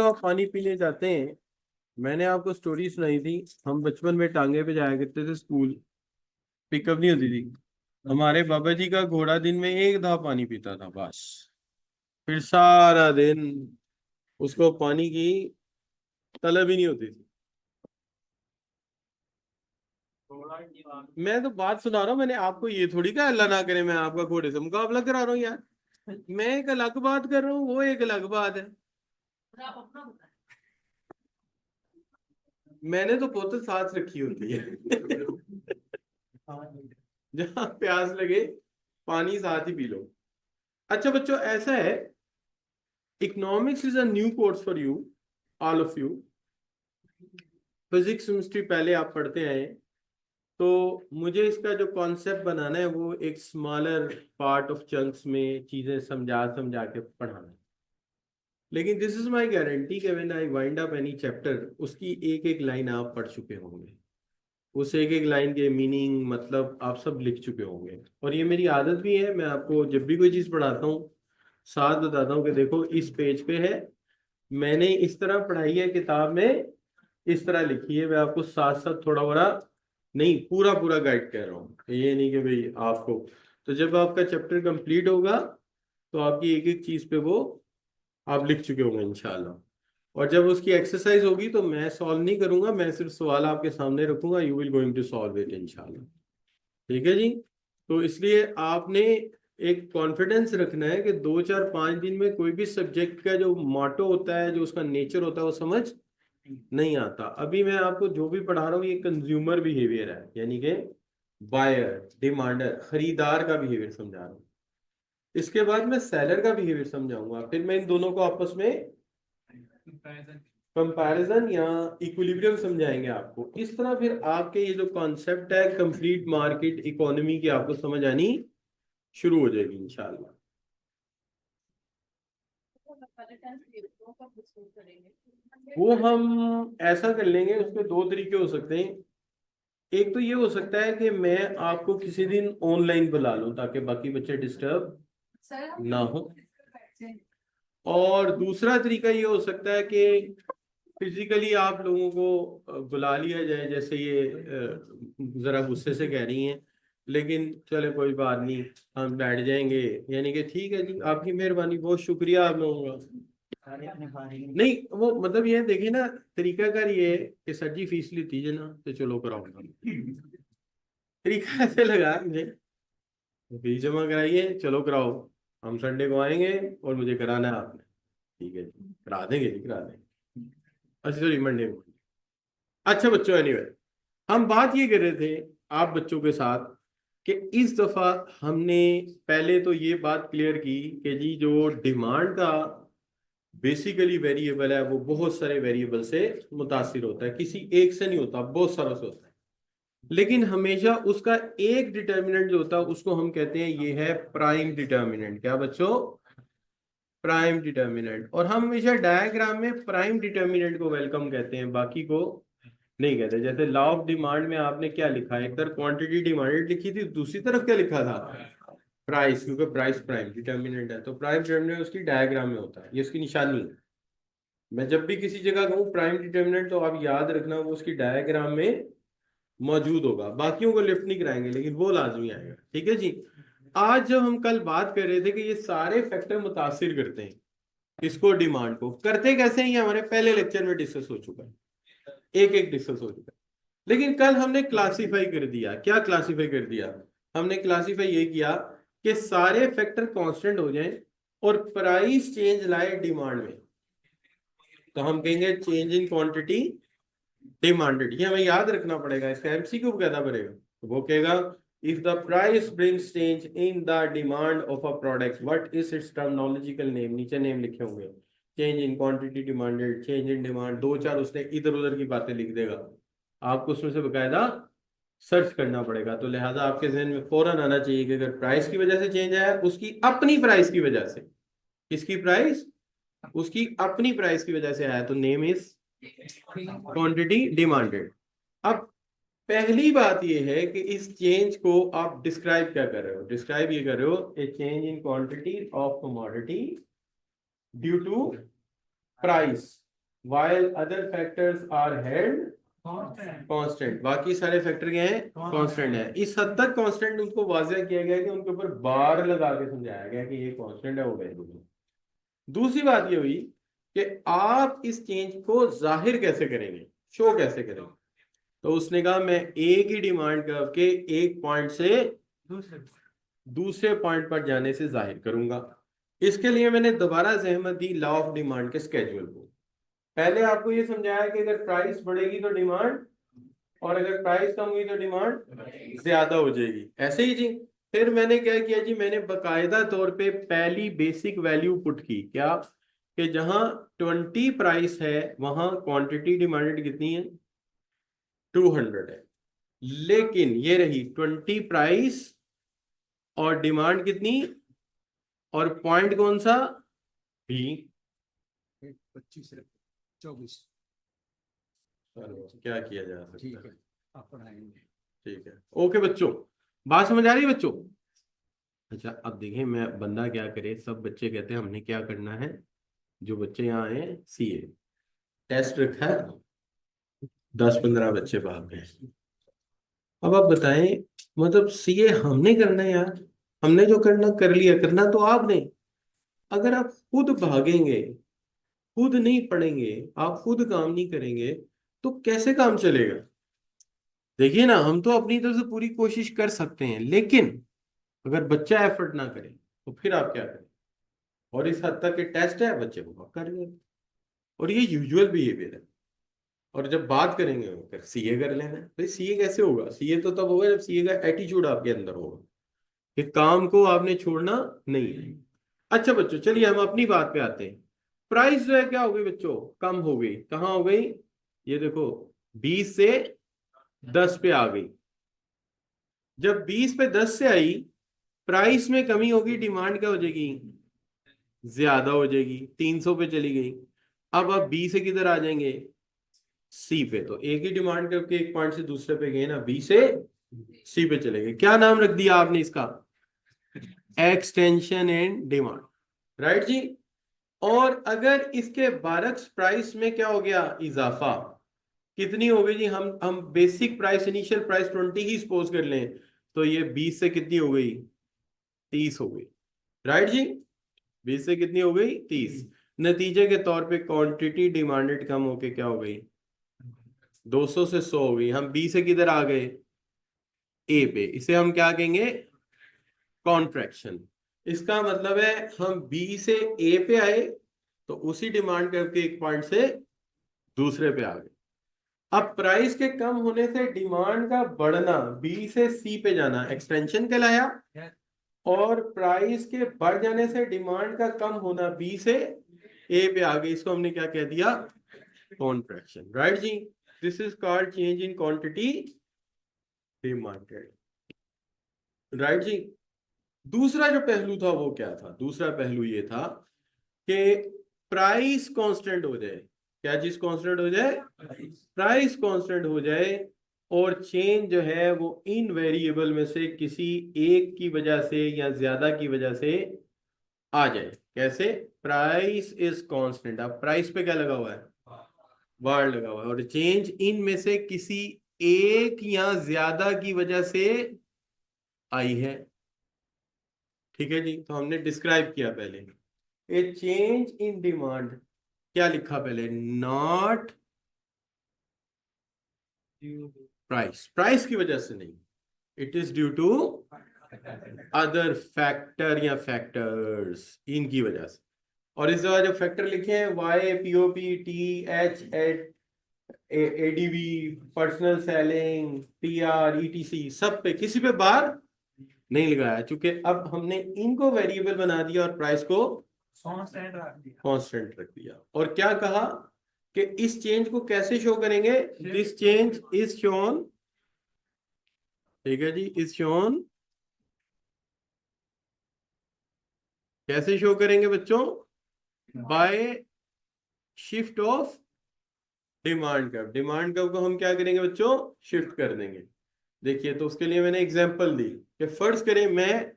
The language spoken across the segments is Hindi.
आप पानी पीने जाते हैं। मैंने आपको स्टोरी सुनाई थी। हम बचपन में टांगे पे जाया करते थे स्कूल। पिकअप नहीं होती थी। हमारे बाबा जी का घोड़ा दिन में एक दफा पानी पीता था बस। फिर सारा दिन उसको पानी की तलब ही नहीं होती थी। मैं तो बात सुना रहा हूँ। मैंने आपको ये थोड़ी कहा अल्लाह ना करे मैं आपका घोड़े से मुकाबला करा रहा हूँ यार। मैं एक अलग बात कर रहा हूँ, वो एक अलग बात है। मैंने तो बोतल साथ रखी होती है। जहाँ प्यास लगे पानी साथ ही पी लो। अच्छा बच्चों, ऐसा है, economics is a new course for you, all of you. Physics chemistry पहले आप पढ़ते आए, तो मुझे इसका जो कॉन्सेप्ट बनाना है वो एक स्मॉलर पार्ट ऑफ चंक्स में चीजें समझा समझा के पढ़ाना है। लेकिन दिस इज माय गारंटी कि when I wind up any chapter, उसकी एक एक लाइन आप पढ़ चुके होंगे। उस एक एक लाइन के मीनिंग मतलब आप सब लिख चुके होंगे। और ये मेरी आदत भी है, मैं आपको जब भी कोई चीज़ पढ़ाता हूँ साथ बताता हूँ कि देखो इस पेज पे है, मैंने इस तरह पढ़ाई है, किताब में इस तरह लिखी है। मैं आपको साथ साथ थोड़ा बड़ा नहीं, पूरा पूरा गाइड कर रहा हूँ। ये नहीं कि भाई आपको, तो जब आपका चैप्टर कंप्लीट होगा तो आपकी एक एक चीज़ पे वो आप लिख चुके होंगे इंशाल्लाह। और जब उसकी एक्सरसाइज होगी तो मैं सॉल्व नहीं करूंगा, मैं सिर्फ सवाल आपके सामने रखूंगा, you will going to solve it इंशाल्लाह। ठीक है जी। तो इसलिए आपने एक कॉन्फिडेंस रखना है कि 2 4 5 दिन में कोई भी सब्जेक्ट का जो मोटो होता है, जो उसका नेचर होता है, वो समझ नहीं आता। अभी मैं आपको जो भी पढ़ा रहा हूँ ये कंज्यूमर बिहेवियर है, यानी कि बायर डिमांडर खरीदार का बिहेवियर समझा रहा हूँ। इसके बाद मैं सेलर का बिहेवियर समझाऊंगा, फिर मैं इन दोनों को आपस में कंपैरिजन या इक्विलिब्रियम समझाएंगे आपको। इस तरह फिर आपके ये जो कॉन्सेप्ट है कंप्लीट मार्केट इकोनॉमी की आपको समझ आनी शुरू हो जाएगी इंशाल्लाह। वो हम ऐसा कर लेंगे, उसके दो तरीके हो सकते हैं। एक तो ये हो सकता है कि मैं आपको किसी दिन ऑनलाइन बुला लूं ताकि बाकी बच्चे डिस्टर्ब ना हो। और दूसरा तरीका ये हो सकता है कि फिजिकली आप लोगों को बुला लिया जाए, जैसे ये जरा गुस्से से कह रही हैं, लेकिन चले कोई बात नहीं, हम बैठ जाएंगे। यानी कि ठीक है जी, आपकी मेहरबानी, बहुत शुक्रिया आप लोगों का। नहीं वो मतलब ये देखिए ना, तरीकाकार ये है कि सर जी फीस लेती है ना, तो चलो कराऊंगा। तरीका ऐसे लगा मुझे, फीस जमा कराइए, चलो कराओ, हम संडे को आएंगे और मुझे कराना है आपने। ठीक है जी, करा देंगे जी, करा देंगे। अच्छा सॉरी, मंडे को। अच्छा बच्चों, एनीवे हम बात ये कर रहे थे आप बच्चों के साथ कि इस दफा हमने पहले तो ये बात क्लियर की कि जी जो डिमांड का बेसिकली वेरिएबल है वो बहुत सारे वेरिएबल से मुतासिर होता है, किसी एक से नहीं होता, बहुत सारा से होता है। लेकिन हमेशा उसका एक डिटर्मिनेंट जो होता है उसको हम कहते हैं ये है प्राइम डिटर्मिनेंट। क्या बच्चों? Prime determinant. और हम हमेशा डायग्राम में प्राइम डिटर्मिनेंट को वेलकम कहते हैं, बाकी को नहीं कहते। जैसे लॉ ऑफ डिमांड में आपने क्या लिखा, एक तरफ क्वांटिटी डिमांडेड लिखी थी, दूसरी तरफ क्या लिखा था? प्राइस, क्योंकि प्राइस प्राइम डिटर्मिनेंट है। तो प्राइम डिटर्मिनेंट उसकी डायग्राम में होता है, ये उसकी निशानी है। मैं जब भी किसी जगह कहूँ प्राइम डिटर्मिनेंट तो आप याद रखना वो उसकी डायग्राम में मौजूद होगा। बाकियों को लिफ्ट नहीं कराएंगे लेकिन वो लाजमी आएगा। ठीक है जी। आज जब हम कल बात कर रहे थे कि ये सारे फैक्टर मुतासिर करते हैं इसको, डिमांड को, करते कैसे हैं ये हमारे पहले लेक्चर में डिस्कस हो चुका है, एक एक डिस्कस हो चुका है। लेकिन कल हमने क्लासिफाई कर दिया। क्या क्लासिफाई कर दिया? हमने क्लासिफाई ये किया कि सारे फैक्टर कांस्टेंट हो जाएं और प्राइस चेंज लाए डिमांड में, तो हम कहेंगे चेंज इन क्वांटिटी डिमांडेड। ये हमें याद रखना पड़ेगा, इसका एमसीक्यू कहना पड़ेगा। तो वो कहेगा if the price brings change in the demand of a product what is it's terminological name, नीचे नेम लिखे होंगे। Change in quantity demanded, change in demand, दो चार उसने इधर उधर की बातें लिख देगा, आपको उसमें से बकायदा सर्च करना पड़ेगा। तो लिहाजा आपके जहन में फौरन आना चाहिए कि अगर प्राइस की वजह से चेंज आया, उसकी अपनी प्राइस की वजह से, किसकी प्राइस? उसकी अपनी प्राइस की वजह से आया, तो नेम इज क्वांटिटी डिमांडेड। अब पहली बात यह है कि इस चेंज को आप डिस्क्राइब क्या कर रहे हो? डिस्क्राइब ये कर रहे हो a change in quantity of commodity due to price. while other factors are held constant. बाकी सारे फैक्टर क्या है? कांस्टेंट है। इस हद तक कांस्टेंट उनको वाज़ेह किया गया कि उनके ऊपर बार लगा के समझाया गया कि ये कांस्टेंट है, वो वेरिएबल है। दूसरी बात ये हुई कि आप इस चेंज को जाहिर कैसे करेंगे, शो कैसे करेंगे। तो उसने कहा मैं एक ही डिमांड कर्व के एक पॉइंट से दूसरे पॉइंट पर जाने से जाहिर करूंगा। इसके लिए मैंने दोबारा जहमत दी लॉ ऑफ डिमांड के स्केड्यूल को। पहले आपको ये समझाया कि अगर प्राइस बढ़ेगी तो डिमांड, और अगर प्राइस कम हुई तो डिमांड ज्यादा हो जाएगी, ऐसे ही जी। फिर मैंने क्या किया जी, मैंने बकायदा तौर पे पहली बेसिक वैल्यू पुट की, क्या कि जहां 20 प्राइस है वहां क्वांटिटी डिमांडेड कितनी है? 200 है। लेकिन ये रही 20 प्राइस और डिमांड कितनी, और पॉइंट कौन सा? बी। 25 24। क्या किया जा सकता ठीक है, आप पढ़ाएंगे। ठीक है, ओके बच्चों, बात समझ आ रही है बच्चों? अच्छा अब देखें मैं बंदा क्या करे, सब बच्चे कहते हैं हमने क्या करना है, जो बच्चे यहाँ आए सीए टेस्ट रखा है, 10-15 बच्चे भाग गए। अब आप बताएं, मतलब सीए हमने करना है यार, हमने जो करना कर लिया, करना तो आपने। अगर आप खुद भागेंगे, खुद नहीं पढ़ेंगे, आप खुद काम नहीं करेंगे, तो कैसे काम चलेगा? देखिए ना, हम तो अपनी तरफ से पूरी कोशिश कर सकते हैं, लेकिन अगर बच्चा एफर्ट ना करे तो फिर आप क्या करें? और इस हद तक के टेस्ट है, बच्चे को कर ले, और ये यूजुअल बिहेवियर है। और जब बात करेंगे फिर सीए कर लेना है, भाई सीए कैसे होगा? सीए तो तब होगा जब सीए का एटीट्यूड आपके अंदर होगा कि काम को आपने छोड़ना नहीं है। अच्छा बच्चों, चलिए हम अपनी बात पे आते हैं। प्राइस जो है क्या हो गई बच्चों? कम हो गई। कहाँ हो गई? ये देखो, 20 से 10 पे आ गई। जब 20 पे 10 से आई, प्राइस में कमी होगी, डिमांड क्या हो जाएगी? ज्यादा हो जाएगी, 300 पे चली गई। अब आप बी से किधर आ जाएंगे? सी पे। तो एक ही डिमांड करके एक पॉइंट से दूसरे पे गए ना, बी से सी पे चले गए। क्या नाम रख दिया आपने इसका? एक्सटेंशन एंड डिमांड, राइट जी। और अगर इसके बारक्स प्राइस में क्या हो गया? इजाफा। कितनी हो गई जी? हम बेसिक प्राइस, इनिशियल प्राइस 20 ही सपोज कर लें, तो ये 20 से कितनी हो गई? 30 हो गई, राइट जी। 20 से कितनी हो गई? 30। नतीजे के तौर पे क्वांटिटी डिमांडेड कम होके क्या हो गई? 200 से 100 हो गई। हम बी से किधर आ गए? ए पे। इसे हम क्या कहेंगे? कॉन्ट्रैक्शन। इसका मतलब है हम बी से ए पे आए, तो उसी डिमांड करके एक पॉइंट से दूसरे पे आ गए। अब प्राइस के कम होने से डिमांड का बढ़ना, बी से सी पे जाना एक्सटेंशन कहलाया, और प्राइस के बढ़ जाने से डिमांड का कम होना, बी से ए पे आ गई, इसको हमने क्या कह दिया? कॉन्ट्रैक्शन, राइट जी। This is called change in quantity demanded, right जी। दूसरा जो पहलू था वो क्या था? दूसरा पहलू ये था कि प्राइस कांस्टेंट हो जाए। क्या चीज कांस्टेंट हो जाए? प्राइस कांस्टेंट हो जाए, और चेंज जो है वो इन वेरिएबल में से किसी एक की वजह से या ज्यादा की वजह से आ जाए। कैसे? प्राइस इज कांस्टेंट, अब प्राइस पे क्या लगा हुआ है? बार लगा हुआ है, और चेंज इन में से किसी एक या ज्यादा की वजह से आई है। ठीक है जी, तो हमने डिस्क्राइब किया पहले, ए चेंज इन डिमांड, क्या लिखा पहले? नॉट प्राइस, प्राइस की वजह से नहीं, it is due to other factor या फैक्टर्स, इनकी वजह से। और इस जगह जो फैक्टर लिखे हैं, Y, POP, T, H, at, ADV, personal selling, PR, ETC, सब पे किसी पे बार नहीं लगाया, क्योंकि अब हमने इनको वेरिएबल बना दिया और प्राइस को कांस्टेंट रख दिया। और क्या कहा कि इस चेंज को कैसे शो करेंगे? दिस चेंज इज शोन, ठीक है जी, इज शोन, कैसे शो करेंगे बच्चों? By shift of demand curve. Demand curve को हम क्या करेंगे बच्चों? शिफ्ट कर देंगे। देखिए, तो उसके लिए मैंने एग्जांपल दी कि फर्ज करें मैं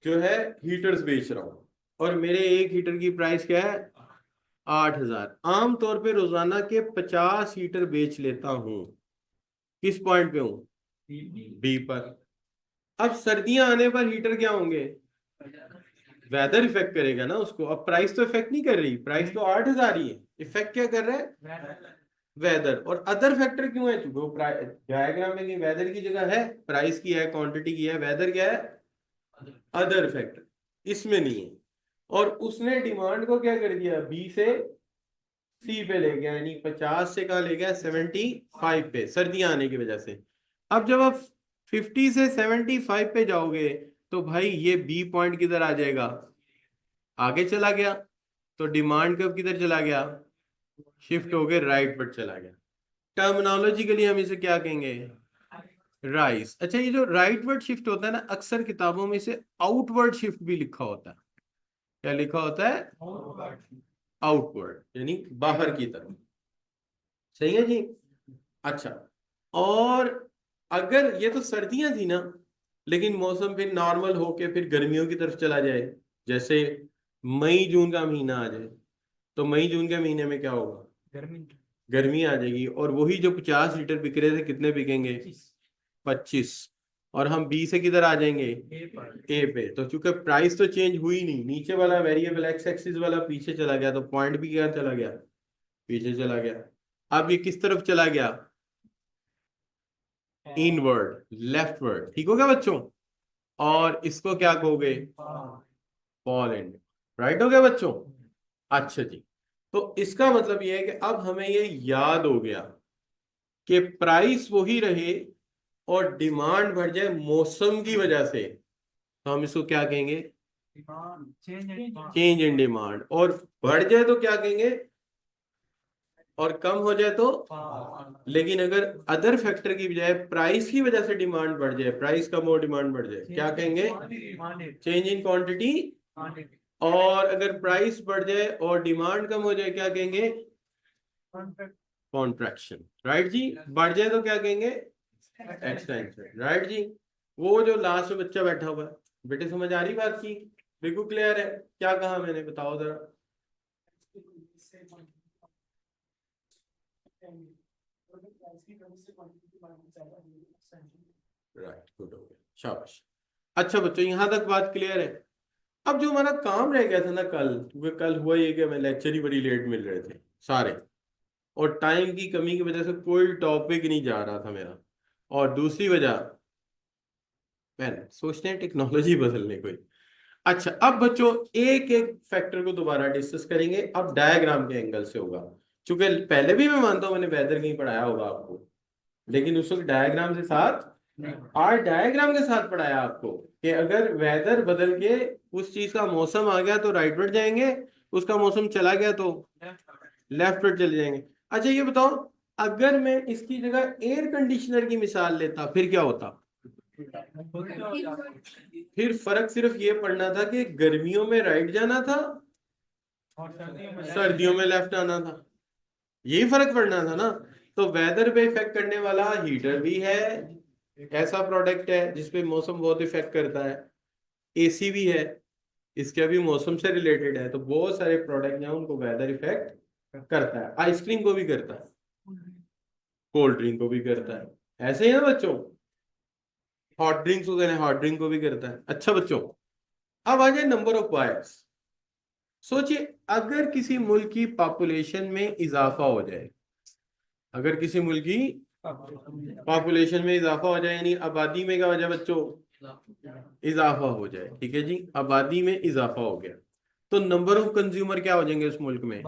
जो है हीटर्स बेच रहा हूं, और मेरे एक हीटर की प्राइस क्या है? 8,000। आमतौर पे रोजाना के 50 हीटर बेच लेता हूँ। किस पॉइंट पे हूँ? बी पर। अब सर्दियां आने पर हीटर क्या होंगे? वेदर इफेक्ट करेगा ना उसको। अब प्राइस तो इफेक्ट नहीं कर रही, प्राइस तो 8,000 ही है। इफेक्ट क्या कर रहा है? वेदर। और अदर फैक्टर क्यों है? चूंकि वो डायग्राम में वेदर की जगह है, प्राइस की है, क्वांटिटी की है, वेदर क्या है? Other factor. इसमें नहीं है। और उसने डिमांड को क्या कर दिया? बी से सी पे ले गया, यानी 50 से कहा ले गया 75 पे, सर्दियां आने की वजह से। अब जब आप 50 से 75 पे जाओगे तो भाई ये बी पॉइंट किधर आ जाएगा? आगे चला गया। तो डिमांड कब किधर चला गया? शिफ्ट हो गए राइट पर चला गया। टर्मिनोलॉजिकली हम इसे क्या कहेंगे? राइस। अच्छा, ये जो राइट वर्ड शिफ्ट होता है ना, अक्सर किताबों में इसे आउटवर्ड शिफ्ट भी लिखा होता है। क्या लिखा होता है? आउटवर्ड, यानी बाहर की तरफ। सही है जी। अच्छा, और अगर ये तो सर्दियां थी ना, लेकिन मौसम फिर नॉर्मल होके फिर गर्मियों की तरफ चला जाए, जैसे मई जून का महीना आ जाए, तो मई जून के महीने में क्या होगा? गर्मी। गर्मी आ जाएगी। और वही जो 50 लीटर बिक रहे थे, कितने बिकेंगे? 25। और हम बी से किधर आ जाएंगे? ए पे। तो चूंकि प्राइस तो चेंज हुई नहीं, नीचे वाला वेरिएबल एक्स एक्सिस वाला पीछे चला गया, तो पॉइंट भी क्या चला गया? पीछे चला गया। अब ये किस तरफ चला गया? Inward, leftward. ठीक हो गया बच्चों? और इसको क्या कहोगे? Fall and. राइट हो गया बच्चों? अच्छा जी। तो इसका मतलब ये है कि अब हमें ये याद हो गया कि प्राइस वही रहे और डिमांड बढ़ जाए मौसम की वजह से, तो हम इसको क्या कहेंगे? Change in demand. और बढ़ जाए तो क्या कहेंगे? और कम हो जाए तो? लेकिन अगर अदर फैक्टर की बजाय प्राइस की वजह से डिमांड बढ़ जाए, प्राइस कम हो डिमांड बढ़ जाए, क्या कहेंगे? Change in quantity. और अगर प्राइस बढ़ जाए और डिमांड कम हो जाए, क्या कहेंगे? कॉन्ट्रैक्शन। राइट जी। बढ़ जाए तो क्या कहेंगे? एक्सटेंशन। राइट जी। वो जो लास्ट में बच्चा बैठा हुआ है, बेटे समझ आ रही बात की? बिल्कुल क्लियर है? क्या कहा मैंने, बताओ जरा। राइट, गुड हो गया, शाबाश। अच्छा बच्चों, यहां तक बात क्लियर है? अब जो हमारा काम रह गया था ना कल, क्योंकि कल हुआ ये कि हमें लेक्चर ही बड़ी लेट मिल रहे थे सारे, और टाइम की कमी की वजह से कोई टॉपिक नहीं जा रहा था मेरा। और दूसरी वजह, मैंने सोचते हैं टेक्नोलॉजी बदलने कोई। अच्छा, अब बच्चों एक एक फैक्टर को दोबारा डिस्कस करेंगे, अब डायग्राम के एंगल से होगा। क्योंकि पहले भी मैं मानता हूं मैंने वेदर कहीं पढ़ाया होगा आपको, लेकिन उस वक्त डायग्राम के साथ। आज डायग्राम के साथ पढ़ाया आपको कि अगर वेदर बदल के उस चीज का मौसम आ गया तो राइटवर्ड जाएंगे, उसका मौसम चला गया तो लेफ्टवर्ड चले जाएंगे। अच्छा ये बताओ, अगर मैं इसकी जगह एयर कंडीशनर की मिसाल लेता फिर क्या होता? फिर फर्क सिर्फ ये पड़ना था कि गर्मियों में राइट जाना था, सर्दियों में लेफ्ट आना था। यही फर्क पड़ना था ना। तो वेदर पे इफेक्ट करने वाला हीटर भी है, ऐसा प्रोडक्ट है जिसपे मौसम बहुत इफेक्ट करता है। एसी भी है, इसका भी मौसम से रिलेटेड है। तो बहुत सारे प्रोडक्ट हैं उनको वेदर इफेक्ट करता है। आइसक्रीम को भी करता है, कोल्ड ड्रिंक को भी करता है। ऐसे ही है ना बच्चों? हॉट ड्रिंक्स वगैरह, हॉट ड्रिंक को भी करता है। अच्छा बच्चों, अब आ जाए नंबर ऑफ बायर्स। सोचिए, अगर किसी मुल्क की पॉपुलेशन में इजाफा हो जाए, अगर किसी मुल्क की पॉपुलेशन में इजाफा हो जाए, यानी आबादी में क्या हो जाए बच्चों? इजाफा हो जाए। ठीक है जी, आबादी में इजाफा हो गया, तो नंबर ऑफ कंज्यूमर क्या हो जाएंगे उस मुल्क में?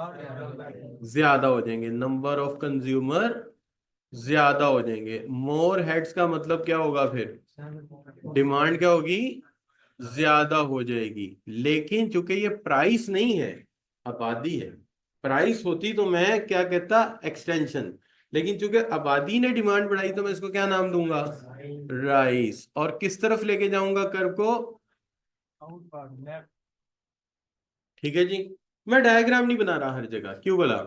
ज्यादा हो जाएंगे। नंबर ऑफ कंज्यूमर ज्यादा हो जाएंगे। मोर हेड्स का मतलब क्या होगा फिर? डिमांड क्या होगी? ज्यादा हो जाएगी। लेकिन चूंकि ये प्राइस नहीं है, आबादी है। प्राइस होती तो मैं क्या कहता? एक्सटेंशन। लेकिन चूंकि आबादी ने डिमांड बढ़ाई तो मैं इसको क्या नाम दूंगा? राइस। और किस तरफ लेके जाऊंगा कर्व को? ठीक है जी। मैं डायग्राम नहीं बना रहा हर जगह, क्यों बोला?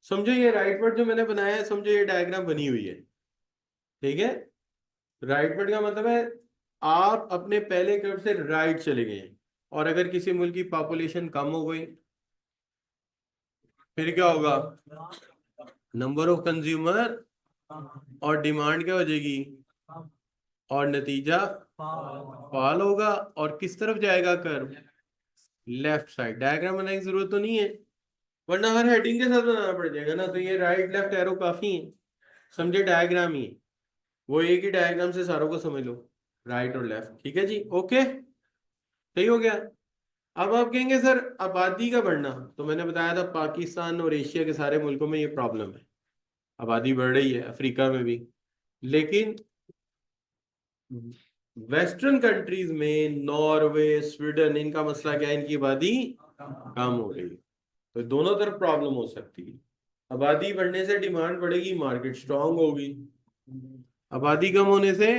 समझो ये राइट वर्ड जो मैंने बनाया है, समझो ये डायग्राम बनी हुई है। ठीक है? राइट वर्ड का मतलब है आप अपने पहले कर्व से राइट चले गए, और अगर किसी मुल्क की पॉपुलेशन कम हो गई फिर क्या होगा, नंबर ऑफ कंज्यूमर और डिमांड क्या हो जाएगी, और नतीजा फॉल होगा। और किस तरफ जाएगा कर्व, लेफ्ट साइड। डायग्राम बनाने की जरूरत तो नहीं है, वरना हर हेडिंग के साथ बनाना पड़ जाएगा ना। तो ये राइट लेफ्ट एरो काफी है, समझे, डायग्राम ही है। वो एक ही डायग्राम से सारों को समझ लो, राइट और लेफ्ट। ठीक है जी, ओके, सही हो गया। अब आप कहेंगे सर आबादी का बढ़ना, तो मैंने बताया था पाकिस्तान और एशिया के सारे मुल्कों में ये प्रॉब्लम है, आबादी बढ़ रही है, अफ्रीका में भी। लेकिन वेस्टर्न कंट्रीज में, नॉर्वे, स्वीडन, इनका मसला क्या है, इनकी आबादी कम हो रही है। तो दोनों तरफ प्रॉब्लम हो सकती है। आबादी बढ़ने से डिमांड बढ़ेगी, मार्केट स्ट्रांग होगी। आबादी कम होने से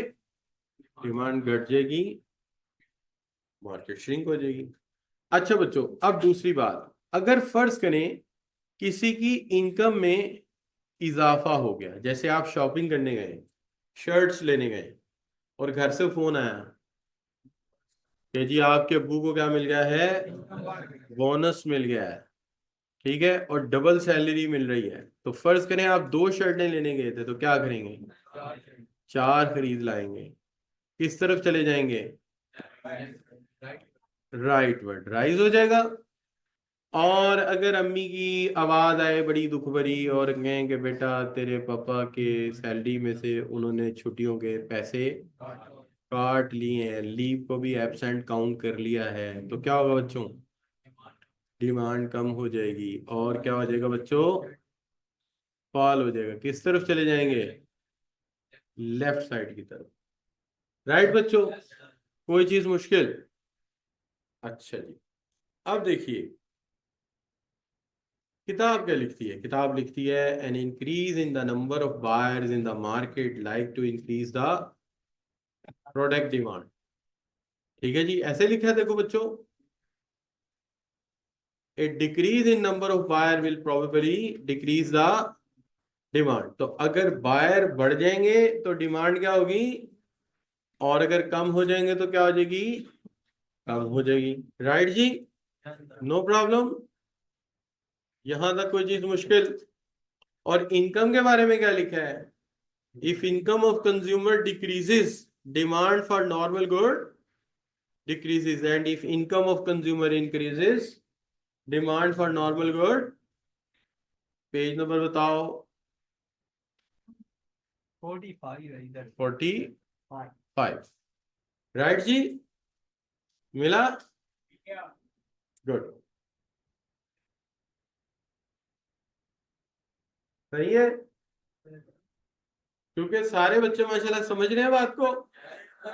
डिमांड घट जाएगी, मार्केट श्रिंक हो जाएगी। अच्छा बच्चों, अब दूसरी बात, अगर फर्ज करें किसी की इनकम में इजाफा हो गया, जैसे आप शॉपिंग करने गए, शर्ट्स लेने गए, और घर से फोन आया कि जी आपके अब्बू को क्या मिल गया है, बोनस मिल गया है, ठीक है, और डबल सैलरी मिल रही है। तो फर्ज करें आप 2 शर्टें लेने गए थे, तो क्या करेंगे, 4 खरीद लाएंगे। किस तरफ चले जाएंगे, राइट वर्ड राइज हो जाएगा। और अगर अम्मी की आवाज आए बड़ी दुख भरी और कहें कि बेटा तेरे पापा के सैलरी में से उन्होंने छुट्टियों के पैसे काट लिए हैं, लीव को भी एब्सेंट काउंट कर लिया है, तो क्या होगा बच्चों, डिमांड कम हो जाएगी। और क्या हो जाएगा बच्चों, फॉल हो जाएगा। किस तरफ चले जाएंगे, लेफ्ट साइड की तरफ। राइट बच्चों, कोई चीज मुश्किल। अच्छा जी, अब देखिए किताब क्या लिखती है। किताब लिखती है an increase in the number of buyers in the market like to increase the product demand. ठीक है जी, ऐसे लिखा है, देखो बच्चों, a decrease in number of buyer will probably decrease the demand. तो अगर बायर बढ़ जाएंगे तो डिमांड क्या होगी, और अगर कम हो जाएंगे तो क्या हो जाएगी, कम हो जाएगी। राइट जी, नो प्रॉब्लम, यहां तक कोई चीज मुश्किल। और इनकम के बारे में क्या लिखा है, if income of consumer decreases demand for normal good decreases, and if income of consumer increases demand for normal good। Page number बताओ, 45 है इधर। 45। राइट जी, मिला, गुड, सही है। क्योंकि सारे बच्चे माशाल्लाह समझ रहे हैं बात को।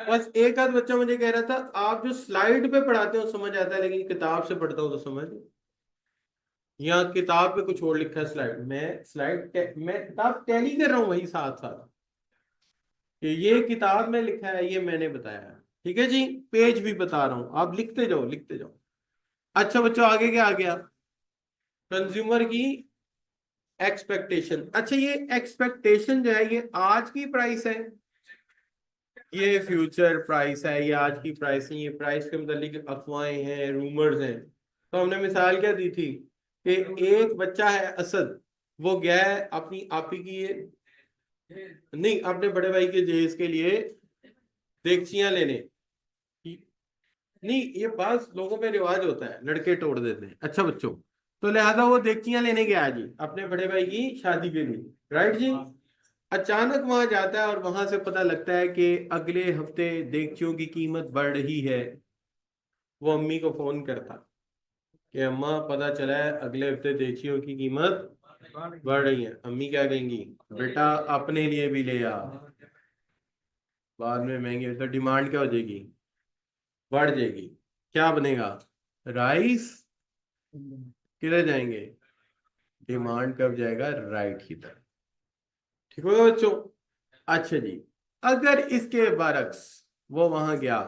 बस एक आध बच्चा मुझे कह रहा था आप जो स्लाइड पे पढ़ाते हो समझ आता है, लेकिन किताब से पढ़ता हूं तो समझ, यहाँ किताब पे कुछ और लिखा है, स्लाइड में, मैं किताब टैली कर रहा हूँ वही साथ साथ, कि ये किताब में लिखा है, ये मैंने बताया है। ठीक है जी, पेज भी बता रहा हूं, आप लिखते जाओ लिखते जाओ। अच्छा बच्चों, आगे क्या आ गया, कंज्यूमर की एक्सपेक्टेशन। अच्छा, ये एक्सपेक्टेशन जो है ये आज की प्राइस है, ये फ्यूचर प्राइस है, ये आज की प्राइस है, ये प्राइस के मतलब अफवाहें हैं, रूमर्स हैं। तो हमने मिसाल क्या दी थी कि एक बच्चा है असद, वो गया है अपनी आपी की नहीं, अपने बड़े भाई के जहेज के लिए देगचियां लेने। नहीं, ये बात लोगों पे रिवाज होता है, लड़के तोड़ देते हैं। अच्छा बच्चों, तो लिहाजा वो देगचियां लेने गया जी अपने बड़े भाई की शादी के लिए। राइट जी, अचानक वहां जाता है और वहां से पता लगता है कि अगले हफ्ते देगचियों की कीमत बढ़ रही है। वो अम्मी को फोन करता कि अम्मा पता चला है अगले हफ्ते देगचियों की कीमत बढ़ रही है। अम्मी क्या कहेंगी, बेटा अपने लिए भी ले आ, बाद में महंगे। तो डिमांड क्या हो जाएगी, बढ़ जाएगी। क्या बनेगा, राइस किधर जाएंगे, डिमांड कब जाएगा, राइट की तरफ। ठीक होगा बच्चों। अच्छा जी, अगर इसके बरक्स वो वहां गया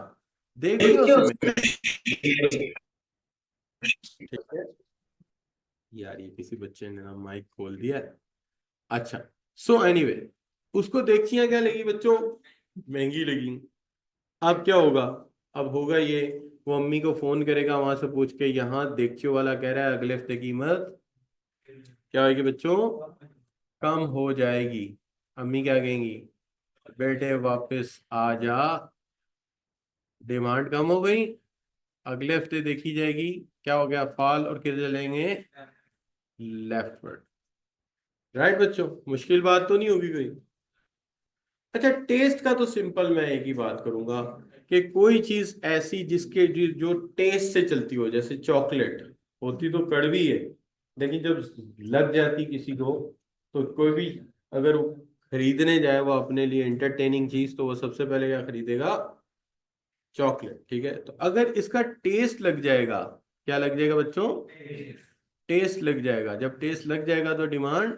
देखियो समय, ठीक है, यार ये किसी बच्चे ने ना माइक खोल दिया है। अच्छा, सो एनीवे, उसको देखिए क्या लगी बच्चों, महंगी लगी। अब क्या होगा, अब होगा ये, वो अम्मी को फोन करेगा वहां से पूछ के, यहाँ देखियो वाला कह रहा है अगले हफ्ते कीमत क्या होगी बच्चों? कम हो जाएगी। अम्मी क्या कहेंगी? बेटे वापस आ जा, डिमांड कम हो गई। अगले हफ्ते देखी जाएगी क्या हो गया, फॉल, और किधर चलेंगे? लेफ्टवर्ड। राइट बच्चों, मुश्किल बात तो नहीं होगी कोई? अच्छा, टेस्ट का तो सिंपल, मैं एक ही बात करूंगा कि कोई चीज ऐसी जिसके जो टेस्ट से चलती हो, जैसे चॉकलेट होती तो कड़वी है, लेकिन जब लग जाती किसी को, तो कोई भी अगर वो खरीदने जाए वो अपने लिए एंटरटेनिंग चीज, तो वो सबसे पहले क्या खरीदेगा? चॉकलेट। ठीक है, तो अगर इसका टेस्ट लग जाएगा, क्या लग जाएगा बच्चों? टेस्ट लग जाएगा। जब टेस्ट लग जाएगा तो डिमांड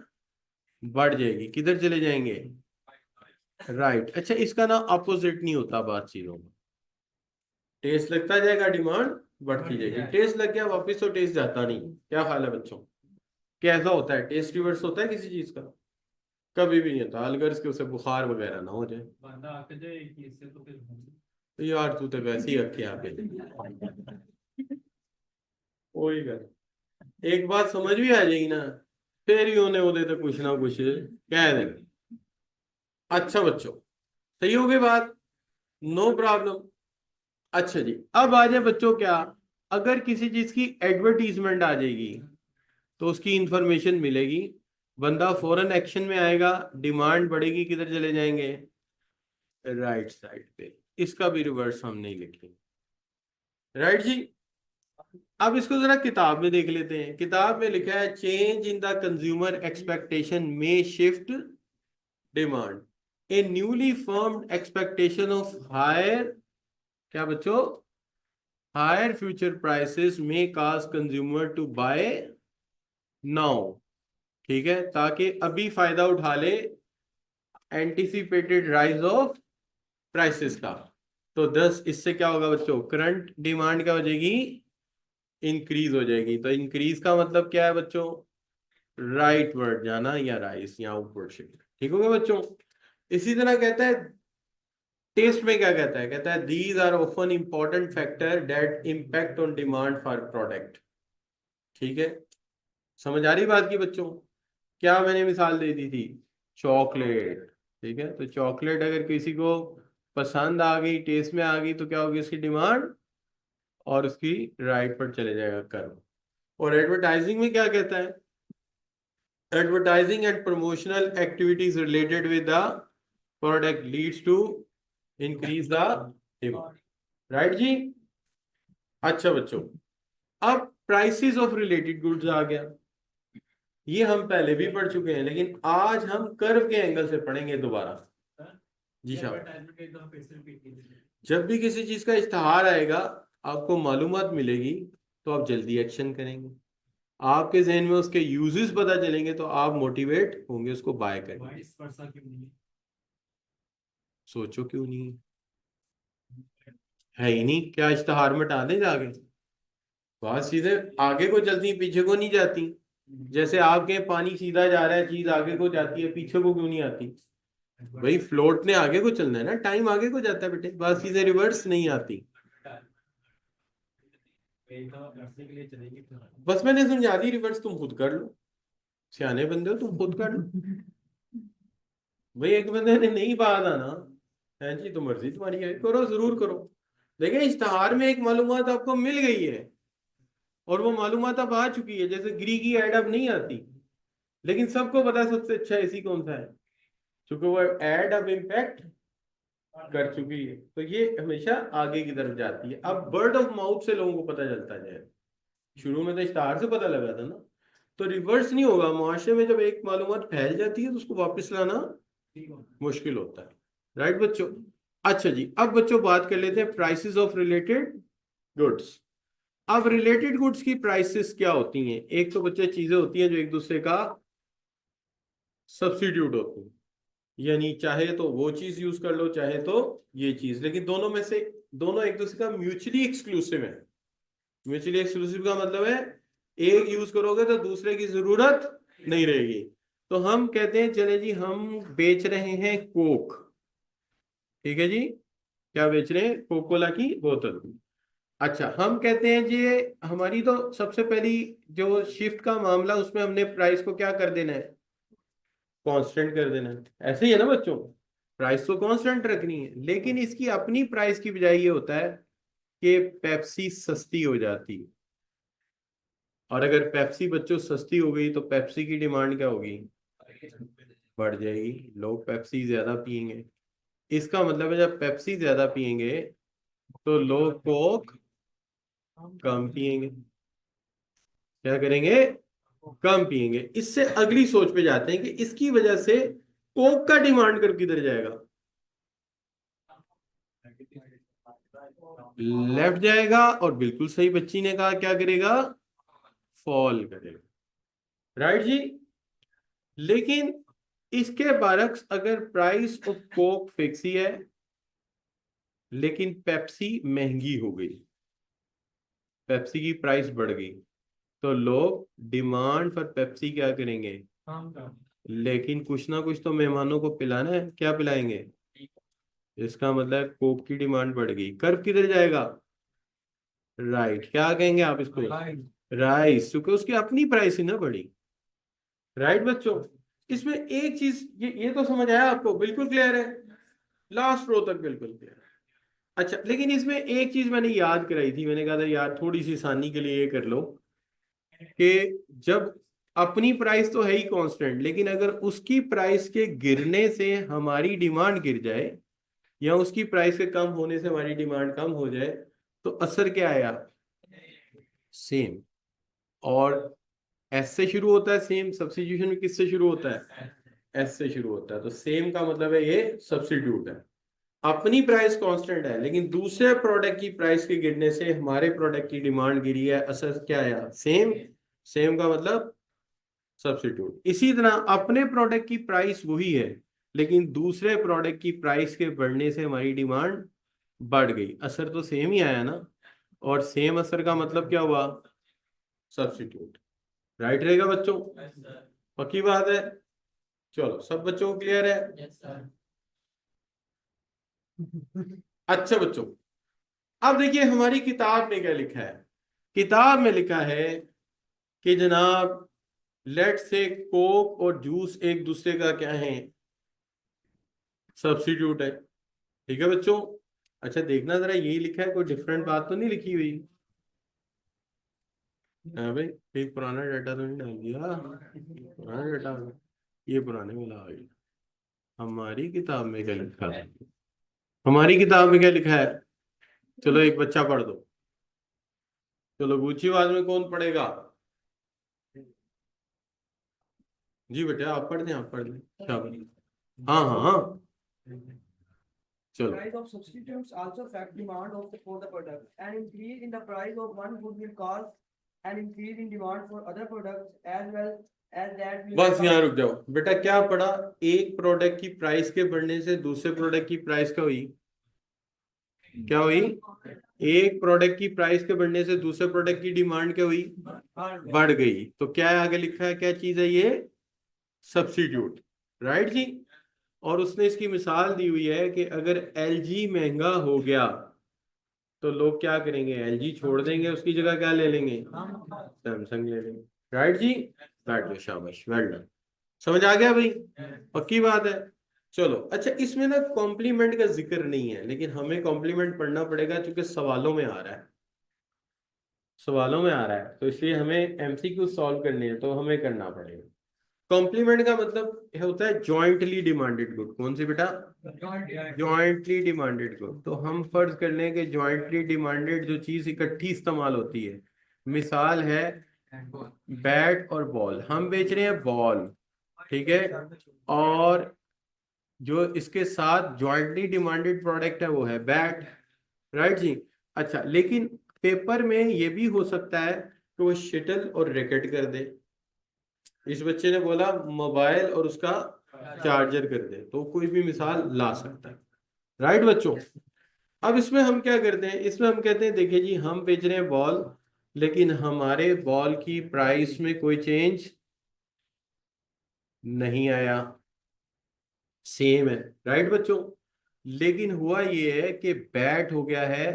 बढ़ जाएगी, किधर चले जाएंगे? राइट। अच्छा, इसका ना अपोजिट नहीं होता बात चीजों में। टेस्ट लगता जाएगा, डिमांड बढ़ती जाएगी। टेस्ट लग गया वापिस तो टेस्ट जाता नहीं। क्या ख्याल है बच्चों? कैसा होता है टेस्ट? रिवर्स होता है किसी चीज का? कभी भी नहीं होता, अलगर के उसे बुखार वगैरह ना हो जाए। तो यार तू तो वैसे ही रखे यहाँ पे, वही कर। एक बात समझ भी आ जाएगी ना, फिर ही होने होते तो कुछ ना कुछ कह देंगे। अच्छा बच्चों, सही हो गई बात, नो प्रॉब्लम। अच्छा जी, अब आ जाए बच्चों, क्या अगर किसी चीज की एडवर्टीजमेंट आ जाएगी तो उसकी इंफॉर्मेशन मिलेगी, बंदा फौरन एक्शन में आएगा, डिमांड बढ़ेगी, किधर चले जाएंगे? राइट साइड पे। इसका भी रिवर्स हम नहीं लिखेंगे। राइट जी। अब इसको जरा किताब में देख लेते हैं। किताब में लिखा है change in the consumer expectation में shift demand, a newly formed expectation of higher, क्या बच्चों? हायर फ्यूचर प्राइसेस में cause consumer to buy now. ठीक है, ताकि अभी फायदा उठा ले एंटिसिपेटेड राइज ऑफ प्राइसेस का। तो 10 इससे क्या होगा बच्चों? करंट डिमांड क्या हो जाएगी? इंक्रीज हो जाएगी। तो इंक्रीज का मतलब क्या है बच्चों? राइट वर्ड जाना, या राइस, या ऊपर शिफ्ट। ठीक हो गया बच्चों? इसी तरह कहता है टेस्ट में, क्या कहता है? कहता है these are often important factor that impact on demand for product. ठीक है, समझ आ रही बात की बच्चों? क्या मैंने मिसाल दे दी थी? चॉकलेट। ठीक है, तो चॉकलेट अगर किसी को पसंद आ गई, टेस्ट में आ गई, तो क्या होगी उसकी डिमांड, और उसकी राइट पर चले जाएगा कर्व। और एडवर्टाइजिंग में क्या कहता है? Advertising and promotional activities related with the product leads to increase the demand. Right जी। अच्छा बच्चों, अब प्राइसेस ऑफ रिलेटेड गुड्स आ गया। ये हम पहले भी पढ़ चुके हैं, लेकिन आज हम कर्व के एंगल से पढ़ेंगे दोबारा। जी साहब, जब भी किसी चीज का इश्तहार आएगा, आपको मालूमात मिलेगी, तो आप जल्दी एक्शन करेंगे। आपके जहन में उसके यूजेस पता चलेंगे, तो आप मोटिवेट होंगे उसको बाय करेंगे। सोचो क्यों नहीं है? ही नहीं, क्या इश्तहार मिटा दें जाके? बहुत चीजें आगे को चलती हैं, पीछे को नहीं जाती। जैसे आपके पानी सीधा जा रहा है, चीज आगे को जाती है, पीछे को क्यों नहीं आती? भाई फ्लोट ने आगे को चलना है ना, टाइम आगे को जाता है बेटे, बात चीजें रिवर्स नहीं आती। बस मैंने समझा दी, रिवर्स तुम खुद कर लो। सियाने बंदे हो, तुम खुद कर लो। भाई एक बंदे ने नहीं बात आना है जी, तो मर्जी तुम्हारी है, करो जरूर करो। देखिए, इश्तहार में एक मालूमात आपको मिल गई है, और वो मालूमात अब आ चुकी है। जैसे ग्री की एड अब नहीं आती, लेकिन सबको पता है सबसे अच्छा एसी कौन सा है, क्योंकि वो एड अब इम्पैक्ट कर चुकी है। तो ये हमेशा आगे की तरफ जाती है। अब वर्ड ऑफ माउथ से लोगों को पता चलता जाए। शुरू में तो इश्तहार से पता लगा था ना, तो रिवर्स नहीं होगा। मुआशरे में जब एक मालूमात फैल जाती है, तो उसको वापस लाना मुश्किल होता है। राइट बच्चों? अच्छा जी, अब बच्चों बात कर लेते हैं प्राइसेस ऑफ रिलेटेड गुड्स। अब रिलेटेड गुड्स की प्राइसेस क्या होती हैं? एक तो बच्चे चीजें होती हैं जो एक दूसरे का सब्स्टिट्यूट होती हैं, यानी चाहे तो वो चीज यूज कर लो, चाहे तो ये चीज, लेकिन दोनों में से दोनों एक दूसरे का म्यूचुअली एक्सक्लूसिव है। म्यूचुअली एक्सक्लूसिव का मतलब है एक यूज करोगे तो दूसरे की जरूरत नहीं रहेगी। तो हम कहते हैं चले जी, हम बेच रहे हैं कोक। ठीक है जी, क्या बेच रहे हैं? कोकोला की बोतल। अच्छा, हम कहते हैं जी हमारी तो सबसे पहली जो शिफ्ट का मामला, उसमें हमने प्राइस को क्या कर देना है, कांस्टेंट कर देना है। ऐसे ही है ना बच्चों, प्राइस तो कांस्टेंट रखनी है, लेकिन इसकी अपनी प्राइस की बजाय ये होता है कि पेप्सी सस्ती हो जाती है। और अगर पेप्सी बच्चों सस्ती हो गई तो पेप्सी की डिमांड क्या होगी, बढ़ जाएगी, लोग पेप्सी ज्यादा पियेंगे। इसका मतलब है जब पेप्सी ज्यादा पियेंगे तो लोग कोक कम पियेंगे। क्या करेंगे, कम पियेंगे। इससे अगली सोच पे जाते हैं कि इसकी वजह से कोक का डिमांड कर किधर जाएगा, लेफ्ट जाएगा। और बिल्कुल सही बच्ची ने कहा, क्या करेगा, फॉल करेगा। राइट जी। लेकिन इसके बरक्स अगर प्राइस ऑफ कोक फिक्स ही है लेकिन पेप्सी महंगी हो गई, पेप्सी की प्राइस बढ़ गई, तो लोग डिमांड फॉर पेप्सी क्या करेंगे, लेकिन कुछ ना कुछ तो मेहमानों को पिलाना है, क्या पिलाएंगे। इसका मतलब कोक की डिमांड बढ़ गई, कर्व किधर जाएगा, राइट। क्या कहेंगे आप इसको, राइस, क्योंकि उसकी अपनी प्राइस ही ना बढ़ी। राइट बच्चों। इसमें एक चीज, ये तो समझ आया आपको, बिल्कुल क्लियर है, लास्ट रो तक बिल्कुल क्लियर है। अच्छा, लेकिन इसमें एक चीज मैंने याद कराई थी, मैंने कहा था यार थोड़ी सी आसानी के लिए ये कर लो कि जब अपनी प्राइस तो है ही कांस्टेंट, लेकिन अगर उसकी प्राइस के गिरने से हमारी डिमांड गिर जाए या उसकी प्राइस के कम होने से हमारी डिमांड कम हो जाए, तो असर क्या आया, सेम। और एस से शुरू होता है सेम, सब्स्टिट्यूशन में किससे शुरू होता है, एस से शुरू होता है। तो सेम का मतलब है ये सब्स्टिट्यूट है। अपनी प्राइस कांस्टेंट है लेकिन दूसरे प्रोडक्ट की प्राइस के गिरने से हमारे प्रोडक्ट की डिमांड गिरी है, असर क्या आया, सेम। सेम का मतलब सब्स्टिट्यूट। इसी तरह अपने प्रोडक्ट की प्राइस वही है लेकिन दूसरे प्रोडक्ट की प्राइस के बढ़ने से हमारी डिमांड बढ़ गई, असर तो सेम ही आया ना। और सेम असर का मतलब क्या हुआ, सब्स्टिट्यूट। राइट रहेगा बच्चों, पक्की बात है। चलो, सब बच्चों को क्लियर है। अच्छा बच्चों, अब देखिए हमारी किताब में क्या लिखा है। किताब में लिखा है कि जनाब लेट से कोक और जूस एक दूसरे का क्या है, सब्स्टिट्यूट है। ठीक है बच्चों। अच्छा देखना जरा, यही लिखा है, कोई डिफरेंट बात तो नहीं लिखी हुई। हाँ भाई, एक पुराना डाटा तो नहीं डाल दिया, पुराना डाटा, ये पुराने वाला आ गया। हमारी किताब में क्या लिखा है, हमारी किताब में क्या लिखा है, चलो एक बच्चा पढ़ दो। चलो ऊंची आवाज में कौन पढ़ेगा, जी बेटा आप पढ़ दें, आप पढ़ दें, क्या पढ़, हाँ हाँ हाँ, चलो। Price of substitutes also affect demand for the product. An increase in the price of one good will cause an increase in demand for other products as well as that will बस cause यहाँ रुक जाओ बेटा, क्या पढ़ा, एक प्रोडक्ट की प्राइस के बढ़ने से दूसरे प्रोडक्ट की प्राइस क्या हुई, क्या हुई, एक प्रोडक्ट की प्राइस के बढ़ने से दूसरे प्रोडक्ट की डिमांड क्या हुई, बढ़ गई। तो क्या है आगे लिखा है, क्या चीज है ये, सब्स्टिट्यूट। राइट जी। और उसने इसकी मिसाल दी हुई है कि अगर एलजी महंगा हो गया तो लोग क्या करेंगे, एलजी छोड़ देंगे, उसकी जगह क्या ले लेंगे, सैमसंग ले लेंगे। राइट जी। बैठ जाओ, शाबाश, वेल डन। समझ आ गया भाई, पक्की बात है। चलो अच्छा, इसमें ना कॉम्प्लीमेंट का जिक्र नहीं है लेकिन हमें कॉम्प्लीमेंट पढ़ना पड़ेगा क्योंकि सवालों में आ रहा है, सवालों में आ रहा है, तो इसलिए हमें एमसीक्यू सॉल्व करने हैं तो हमें करना पड़ेगा। कॉम्प्लीमेंट का मतलब होता है जॉइंटली डिमांडेड गुड। कौन सी बेटा, जॉइंटली डिमांडेड गुड। तो हम फर्ज कर लें कि जॉइंटली डिमांडेड जो चीज इकट्ठी इस्तेमाल होती है, मिसाल है बैट और बॉल, हम बेच रहे हैं बॉल, ठीक है, और जो इसके साथ जॉइंटली डिमांडेड प्रोडक्ट है वो है बैट। राइट जी। अच्छा, लेकिन पेपर में ये भी हो सकता है कि वो शटल और रैकेट कर दे। इस बच्चे ने बोला मोबाइल और उसका चार्जर कर दे, तो कोई भी मिसाल ला सकता है। राइट बच्चों। अब इसमें हम क्या करते हैं, इसमें हम कहते हैं देखिए जी हम बेच रहे हैं बॉल लेकिन हमारे बॉल की प्राइस में कोई चेंज नहीं आया, सेम है। राइट बच्चों। लेकिन हुआ ये है कि बैट हो गया है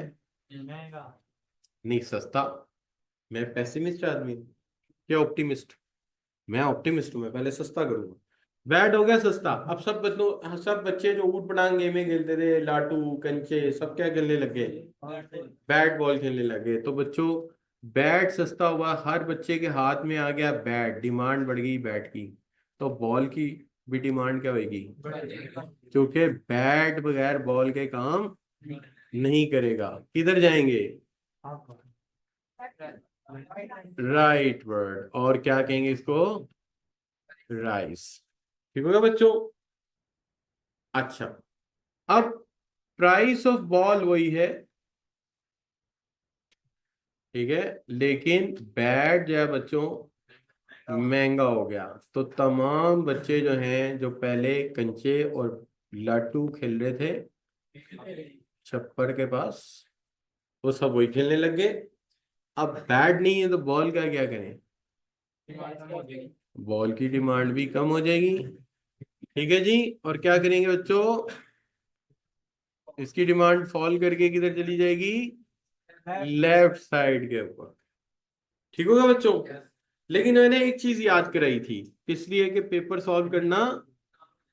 नहीं सस्ता। मैं पेसिमिस्ट आदमी हूँ क्या ऑप्टिमिस्ट? मैं ऑप्टिमिस्ट हूँ, मैं पहले सस्ता करूंगा। बैट हो गया सस्ता। अब सब बच्चे जो ऊट पटांग गेमें खेलते थे, लाटू कंचे, सब क्या खेलने लगे? बैट बॉल खेलने लगे। तो बच्चों, बैट सस्ता हुआ, हर बच्चे के हाथ में आ गया बैट, डिमांड बढ़ गई बैट की। तो बॉल की भी डिमांड क्या होगी? क्योंकि बैट बगैर बॉल के काम नहीं करेगा। किधर जाएंगे? Right word. और क्या कहेंगे इसको? राइस। ठीक होगा बच्चों? अच्छा, अब प्राइस ऑफ बॉल वही है, ठीक है, लेकिन बैट जो है बच्चों महंगा हो गया। तो तमाम बच्चे जो हैं, जो पहले कंचे और लाटू खेल रहे थे छप्पर के पास, वो सब वही खेलने लग गए। अब बैट नहीं है तो बॉल का क्या करें? बॉल की डिमांड भी कम हो जाएगी। ठीक है जी। और क्या करेंगे बच्चों? इसकी डिमांड फॉल करके किधर चली जाएगी? लेफ्ट साइड के ऊपर। ठीक होगा बच्चों? लेकिन मैंने एक चीज याद कराई थी, इसलिए कि पेपर सॉल्व करना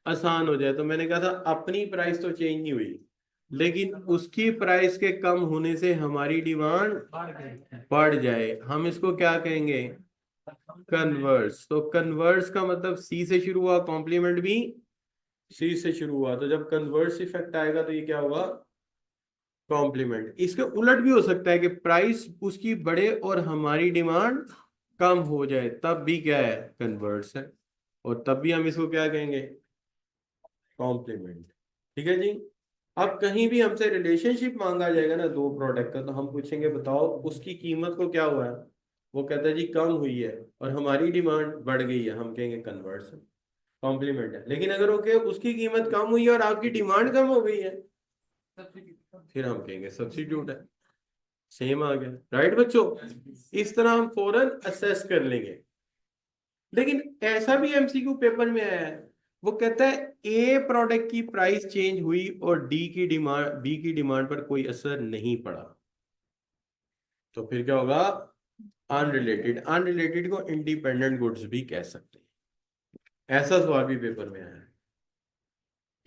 आसान हो जाए। तो मैंने कहा था अपनी प्राइस तो चेंज नहीं हुई, लेकिन उसकी प्राइस के कम होने से हमारी डिमांड बढ़ जाए। हम इसको क्या कहेंगे? कन्वर्स। तो कन्वर्स का मतलब सी से शुरू हुआ, कॉम्प्लीमेंट भी सी से शुरू हुआ। तो जब कन्वर्स इफेक्ट आएगा तो ये क्या होगा? कॉम्प्लीमेंट। इसके उलट भी हो सकता है कि प्राइस उसकी बढ़े और हमारी डिमांड कम हो जाए, तब भी क्या है? कन्वर्स है। और तब भी हम इसको क्या कहेंगे? कॉम्प्लीमेंट। ठीक है जी। अब कहीं भी हमसे रिलेशनशिप मांगा जाएगा ना दो प्रोडक्ट का, तो हम पूछेंगे बताओ उसकी कीमत को क्या हुआ है? वो कहता है जी कम हुई है, और हमारी डिमांड बढ़ गई है, हम कहेंगे कन्वर्स है, कॉम्प्लीमेंट है। लेकिन अगर ओके उसकी कीमत कम हुई है और आपकी डिमांड कम हो गई है, फिर हम कहेंगे सब्स्टिट्यूट है। सेम आ गया। राइट बच्चों? इस तरह हम फौरन असेस कर लेंगे। लेकिन ऐसा भी एमसीक्यू पेपर में आया है, वो कहता है ए प्रोडक्ट की प्राइस चेंज हुई और बी की डिमांड पर कोई असर नहीं पड़ा। तो फिर क्या होगा? अनरिलेटेड। अनरिलेटेड को इंडिपेंडेंट गुड्स भी कह सकते हैं। ऐसा सवाल भी पेपर में आया है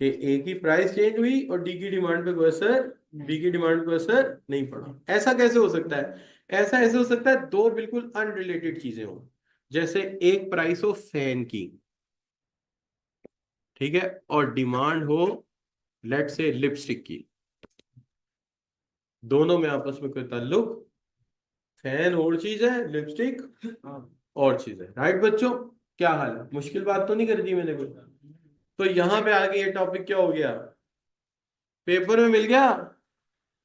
कि ए की प्राइस चेंज हुई और डी की डिमांड पे कोई असर, बी की डिमांड पे कोई असर नहीं पड़ा। ऐसा कैसे हो सकता है? ऐसा ऐसे हो सकता है दो बिल्कुल अनरिलेटेड चीजें हो। जैसे एक प्राइस हो फैन की, ठीक है, और डिमांड हो लेट से लिपस्टिक की। दोनों में आपस में कोई ताल्लुक, फैन और चीज है, लिपस्टिक और चीज है। राइट बच्चों? क्या हाल है? मुश्किल बात तो नहीं कर दी मैंने कोई? तो यहां पे आगे ये टॉपिक क्या हो गया? पेपर में मिल गया,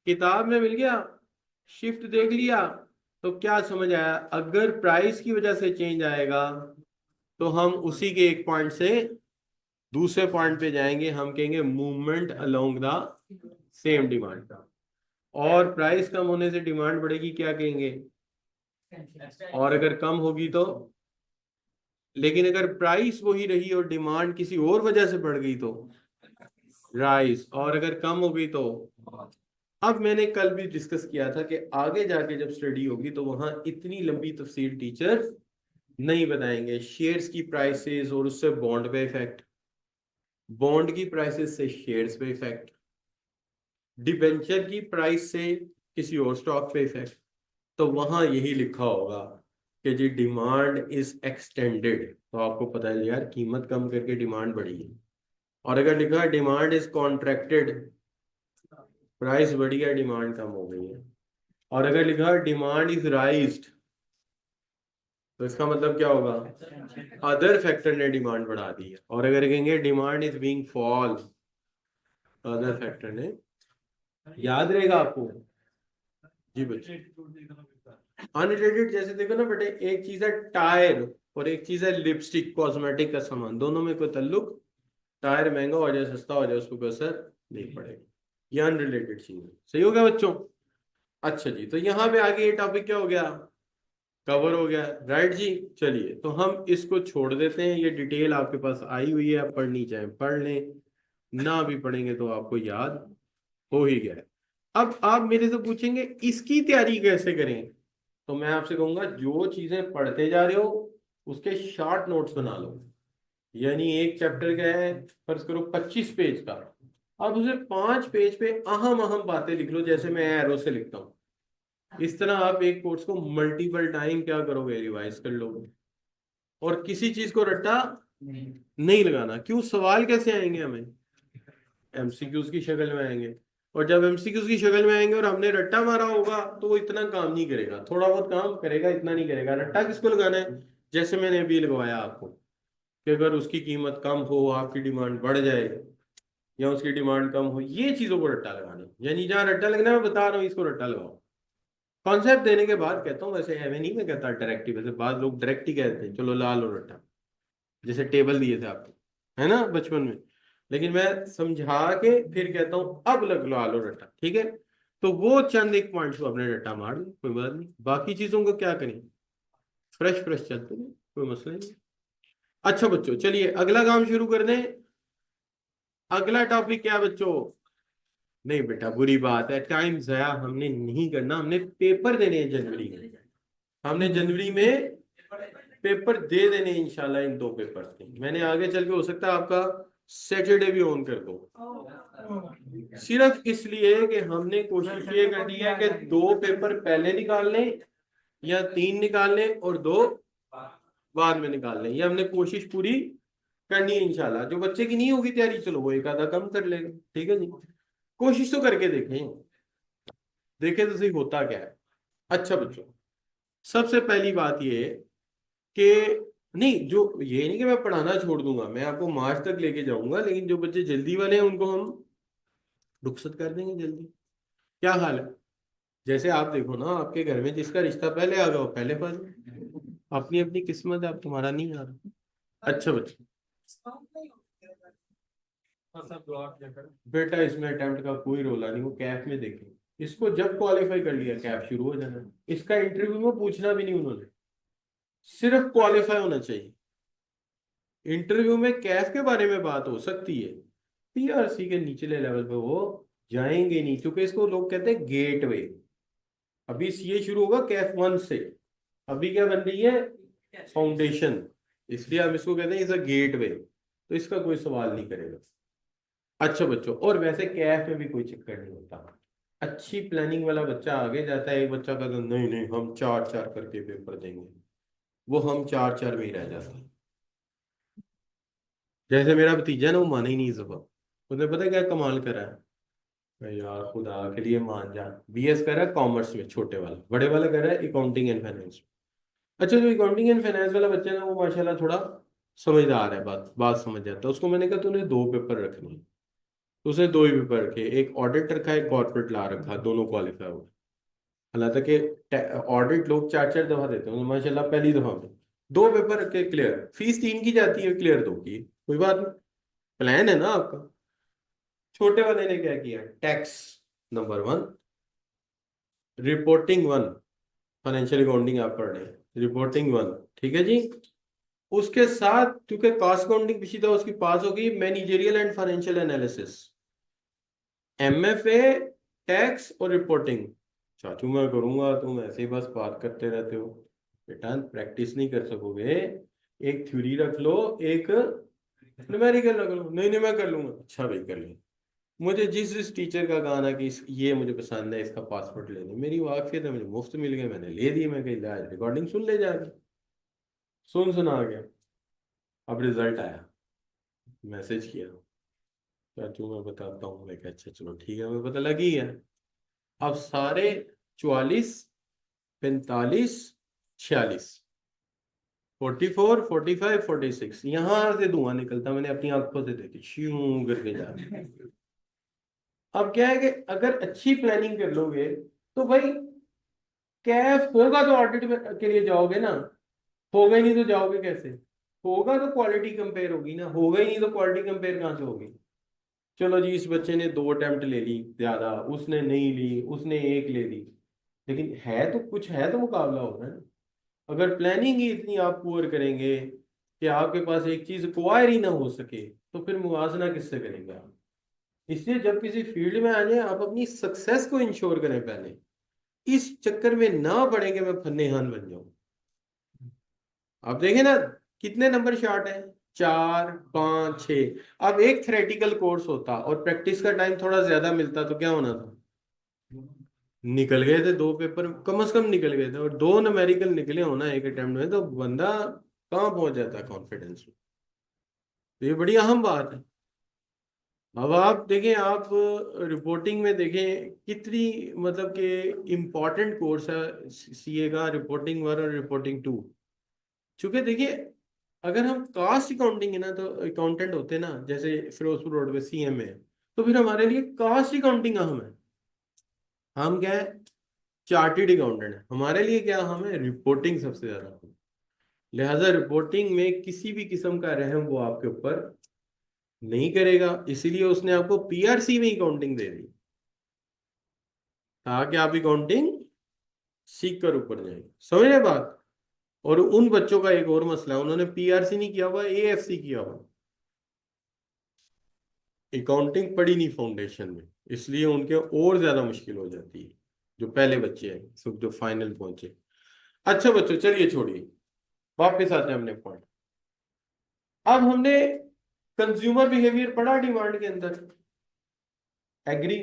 किताब में मिल गया, शिफ्ट देख लिया। तो क्या समझ आया? अगर प्राइस की वजह से चेंज आएगा तो हम उसी के एक पॉइंट से दूसरे पॉइंट पे जाएंगे, हम कहेंगे movement along the same demand का। और प्राइस कम होने से डिमांड बढ़ेगी, क्या कहेंगे? और अगर कम होगी तो? लेकिन अगर प्राइस वही रही और डिमांड किसी और वजह से बढ़ गई तो? राइस। और अगर कम हो गई तो? अब मैंने कल भी डिस्कस किया था कि आगे जाके जब स्टडी होगी तो वहां इतनी लंबी तफसील टीचर नहीं बताएंगे। शेयर्स की प्राइसेस और उससे बॉन्ड पे इफेक्ट, बॉन्ड की प्राइसेस से शेयर्स पे इफेक्ट, डिबेंचर की प्राइस से किसी और स्टॉक पे इफेक्ट। तो वहां यही लिखा होगा कि जी डिमांड इज एक्सटेंडेड, तो आपको पता है यार कीमत कम करके डिमांड बढ़ी है। और अगर लिखा है डिमांड इज कॉन्ट्रैक्टेड, प्राइस बढ़ी है, डिमांड कम हो गई है। और अगर लिखा है डिमांड इज राइज्ड, तो इसका मतलब क्या होगा? अदर फैक्टर ने डिमांड बढ़ा दी है। और अगर कहेंगे demand is being fall, other factor ने, याद रहेगा आपको? जी बच्चे, अनरिलेटेड जैसे देखो ना बेटे, एक चीज है टायर और एक चीज है लिपस्टिक, कॉस्मेटिक का सामान, दोनों में कोई ताल्लुक। टायर महंगा हो जाए सस्ता हो जाए उसको कोई असर नहीं पड़ेगा। ये अनरिलेटेड चीज है। सही हो गया बच्चों? अच्छा जी, तो यहाँ पे आगे ये टॉपिक क्या हो गया? कवर हो गया। राइट जी। चलिए तो हम इसको छोड़ देते हैं। ये डिटेल आपके पास आई हुई है, आप पढ़नी चाहें पढ़ लें, ना भी पढ़ेंगे तो आपको याद हो ही गया है। अब आप मेरे से पूछेंगे इसकी तैयारी कैसे करें, तो मैं आपसे कहूंगा जो चीजें पढ़ते जा रहे हो उसके शॉर्ट नोट्स बना लो। यानी एक चैप्टर का है, फर्ज करो 25 पेज का, अब उसे 5 पेज पे अहम अहम बातें लिख लो, जैसे मैं एरो से लिखता हूँ। इस तरह आप एक कोर्स को मल्टीपल टाइम क्या करोगे, रिवाइज कर लोगे। और किसी चीज को रट्टा नहीं लगाना। क्यों, सवाल कैसे आएंगे हमें, एमसीक्यूज की शक्ल में आएंगे। और जब एमसीक्यूज की शक्ल में आएंगे और हमने रट्टा मारा होगा तो वो इतना काम नहीं करेगा, थोड़ा बहुत काम करेगा, इतना नहीं करेगा। रट्टा किसको लगाना है, जैसे मैंने अभी लगवाया आपको, कि अगर उसकी कीमत कम हो, आपकी डिमांड बढ़ जाए, या उसकी डिमांड कम हो, ये चीजों को रट्टा लगाना है। यानी जहां रट्टा लगना है मैं बता रहा हूँ, इसको रट्टा लगाओ। कॉन्सेप्ट देने के बाद कहता हूँ, वैसे एवं नहीं मैं कहता डायरेक्ट ही, वैसे बाद लोग डायरेक्ट ही कहते हैं चलो ला लो रट्टा, जैसे टेबल दिए थे आपको है ना बचपन में। लेकिन मैं समझा के फिर कहता हूँ अब लग लो आलो रट्टा, ठीक है। तो वो चंद एक पॉइंट्स को अपने रट्टा मार लो, कोई बात नहीं। बाकी चीजों को क्या करें, फ्रेश फ्रेश चलते हैं, कोई मसला नहीं। अच्छा बच्चों, चलिए अगला काम शुरू कर दें। अगला टॉपिक क्या है बच्चों, नहीं बेटा बुरी बात है, टाइम जया हमने नहीं करना, हमने पेपर देने हैं जनवरी में। हमने जनवरी में पेपर दे देने हैं इंशाल्लाह, इन 2 पेपर्स के। मैंने आगे चल के हो सकता है आपका सैटरडे भी ऑन कर दो, सिर्फ इसलिए कि हमने कोशिश ये कर दी है कि 2 पेपर पहले निकाल लें, या 3 निकाल लें और 2 बाद में निकाल लें। ये हमने कोशिश पूरी करनी है इंशाल्लाह। जो बच्चे की नहीं होगी तैयारी, चलो वो एक आधा कम कर लेगा, ठीक है जी। कोशिश तो करके देखें, देखें तो सही होता क्या है। अच्छा बच्चों, सबसे पहली बात ये कि नहीं, जो ये नहीं कि मैं पढ़ाना छोड़ दूंगा, मैं आपको मार्च तक लेके जाऊंगा, लेकिन जो बच्चे जल्दी वाले हैं उनको हम रुखसत कर देंगे जल्दी। क्या हाल है, जैसे आप देखो ना, आपके घर में जिसका रिश्ता पहले आ गया वो पहले पा लो। अपनी अपनी किस्मत है, अब तुम्हारा नहीं आ रहा। अच्छा बच्चे, बेटा इसमें अटेम्प्ट का कोई रोला नहीं, वो कैफ में देखें। इसको जब क्वालिफाई कर लिया कैफ शुरू हो जाना। इसका इंटरव्यू में पूछना भी नहीं उन्होंने, सिर्फ क्वालिफाई होना चाहिए। इंटरव्यू में कैफ के बारे में बात हो सकती है, पीआरसी के निचले लेवल पे वो जाएंगे नहीं, क्योंकि इसको लोग कहते हैं गेटवे। अभी सीए शुरू होगा कैफ 1 से, अभी क्या बन रही है, फाउंडेशन। इसलिए हम इसको कहते हैं इज अ गेटवे, तो इसका कोई सवाल नहीं करेगा। अच्छा बच्चों, और वैसे कैफ में भी कोई चक्कर नहीं होता, अच्छी प्लानिंग वाला बच्चा आगे जाता है। एक बच्चा कहता है नहीं नहीं हम 4-4 करके पेपर देंगे, वो हम 4-4 में ही रह जाता है। जैसे मेरा भतीजा ना, वो माना ही नहीं इस दफा। उसने पता है क्या कमाल करा है, अरे यार खुदा के लिए मान जा, बीएस कर रहा है कॉमर्स में, छोटे वाला, बड़े वाला कर रहा है अकाउंटिंग एंड फाइनेंस। अच्छा, जो अकाउंटिंग एंड फाइनेंस वाला बच्चा है ना, वो माशाल्लाह थोड़ा समझदार है, बात बात समझ जाता है। उसको मैंने कहा तूने 2 पेपर रखने हैं, तो उसने 2 ही पेपर रखे, एक ऑडिट रखा है, एक कॉर्पोरेट ला रखा, दोनों क्वालिफाई हुए। हालांकि ऑडिट लोग 4-4 दफा देते हैं, माशाल्लाह पहली दफा में 2 पेपर रखे क्लियर। फीस 3 की जाती है, क्लियर 2 की, कोई बात नहीं, प्लान है ना आपका। छोटे वाले ने क्या किया, tax number 1, reporting 1, financial accounting आप पढ़ रहे हैं, रिपोर्टिंग 1, ठीक है जी। उसके साथ क्योंकि कॉस्ट अकाउंटिंग पिछली था उसकी पास हो गई, managerial and financial analysis, MFA, tax और रिपोर्टिंग। चाचू मैं करूंगा, तुम ऐसे ही बस बात करते रहते हो। बेटा प्रैक्टिस नहीं कर सकोगे, एक थ्योरी रख लो, एक न्यूमेरिकल रख लो। नहीं नहीं मैं कर लूंगा, अच्छा भाई कर लो। मुझे जिस टीचर का गाना कि ये मुझे पसंद है, इसका पासपोर्ट ले लो, मेरी वाकफियत है, मुझे मुफ्त मिल गया, मैंने ले दी। मैं कही रिकॉर्डिंग सुन ले जाके, सुना आ गया। अब रिजल्ट आया, मैसेज किया, चाचू मैं बताता हूँ। मैं कहा अच्छा चलो ठीक है, मुझे पता लग ही गया। अब सारे 44, 45, 46, 44, 45, 46, यहां से धुआं निकलता, मैंने अपनी आंखों से देखी श्यूं करके जा रहे। अब क्या है कि अगर अच्छी प्लानिंग कर लोगे तो भाई कैफ होगा तो ऑडिट के लिए जाओगे ना, होगा ही नहीं तो जाओगे कैसे। होगा तो क्वालिटी कंपेयर होगी ना, होगा ही नहीं तो क्वालिटी कंपेयर कहाँ से होगी। चलो जी, इस बच्चे ने 2 अटेम्प्ट ले ली ज्यादा, उसने नहीं ली, उसने एक ले ली, लेकिन है तो कुछ, है तो मुकाबला हो रहा है ना। अगर प्लानिंग ही इतनी आप पुअर करेंगे कि आपके पास एक चीज एक्वायर ही ना हो सके, तो फिर मुवाजना किससे करेंगे आप। इसलिए जब किसी फील्ड में आ जाए आप अपनी सक्सेस को इंश्योर करें पहले, इस चक्कर में ना पड़े कि मैं फन्नेहान बन जाऊं। आप देखें ना कितने नंबर शार्ट है, 4 5 6। अब एक थ्योरेटिकल कोर्स होता और प्रैक्टिस का टाइम थोड़ा ज्यादा मिलता तो क्या होना था, निकल गए थे 2 पेपर कम से कम निकल गए थे, और 2 न्यूमेरिकल निकले होना एक अटेम्प्ट में तो बंदा कहाँ पहुंच जाता है कॉन्फिडेंस में। तो ये बड़ी अहम बात है। अब आप देखें, आप रिपोर्टिंग में देखें कितनी मतलब कि इम्पोर्टेंट कोर्स है सीए का, रिपोर्टिंग 1 और रिपोर्टिंग 2। चूंकि देखिए अगर हम कास्ट अकाउंटिंग है ना, तो अकाउंटेंट होते हैं ना जैसे फिरोजपुर रोड पे सीएमए है, तो फिर हमारे लिए कास्ट अकाउंटिंग अहम है। हम क्या है, चार्टेड अकाउंटेंट है, हमारे लिए क्या अहम है, रिपोर्टिंग सबसे ज्यादा अहम है। लिहाजा रिपोर्टिंग में किसी भी किस्म का रहम वो आपके ऊपर नहीं करेगा, इसीलिए उसने आपको पीआरसी में अकाउंटिंग दे दी ताकि आप अकाउंटिंग सीख कर ऊपर जाएंगे, समझ रहे बात। और उन बच्चों का एक और मसला है, उन्होंने पीआरसी नहीं किया हुआ, एएफसी किया हुआ, अकाउंटिंग पढ़ी नहीं फाउंडेशन में, इसलिए उनके और ज्यादा मुश्किल हो जाती है जो पहले बच्चे हैं सब जो फाइनल पहुंचे। अच्छा बच्चों चलिए छोड़िए, वापस आते हैं अपने पॉइंट। अब हमने कंज्यूमर बिहेवियर पढ़ा डिमांड के अंदर, एग्री।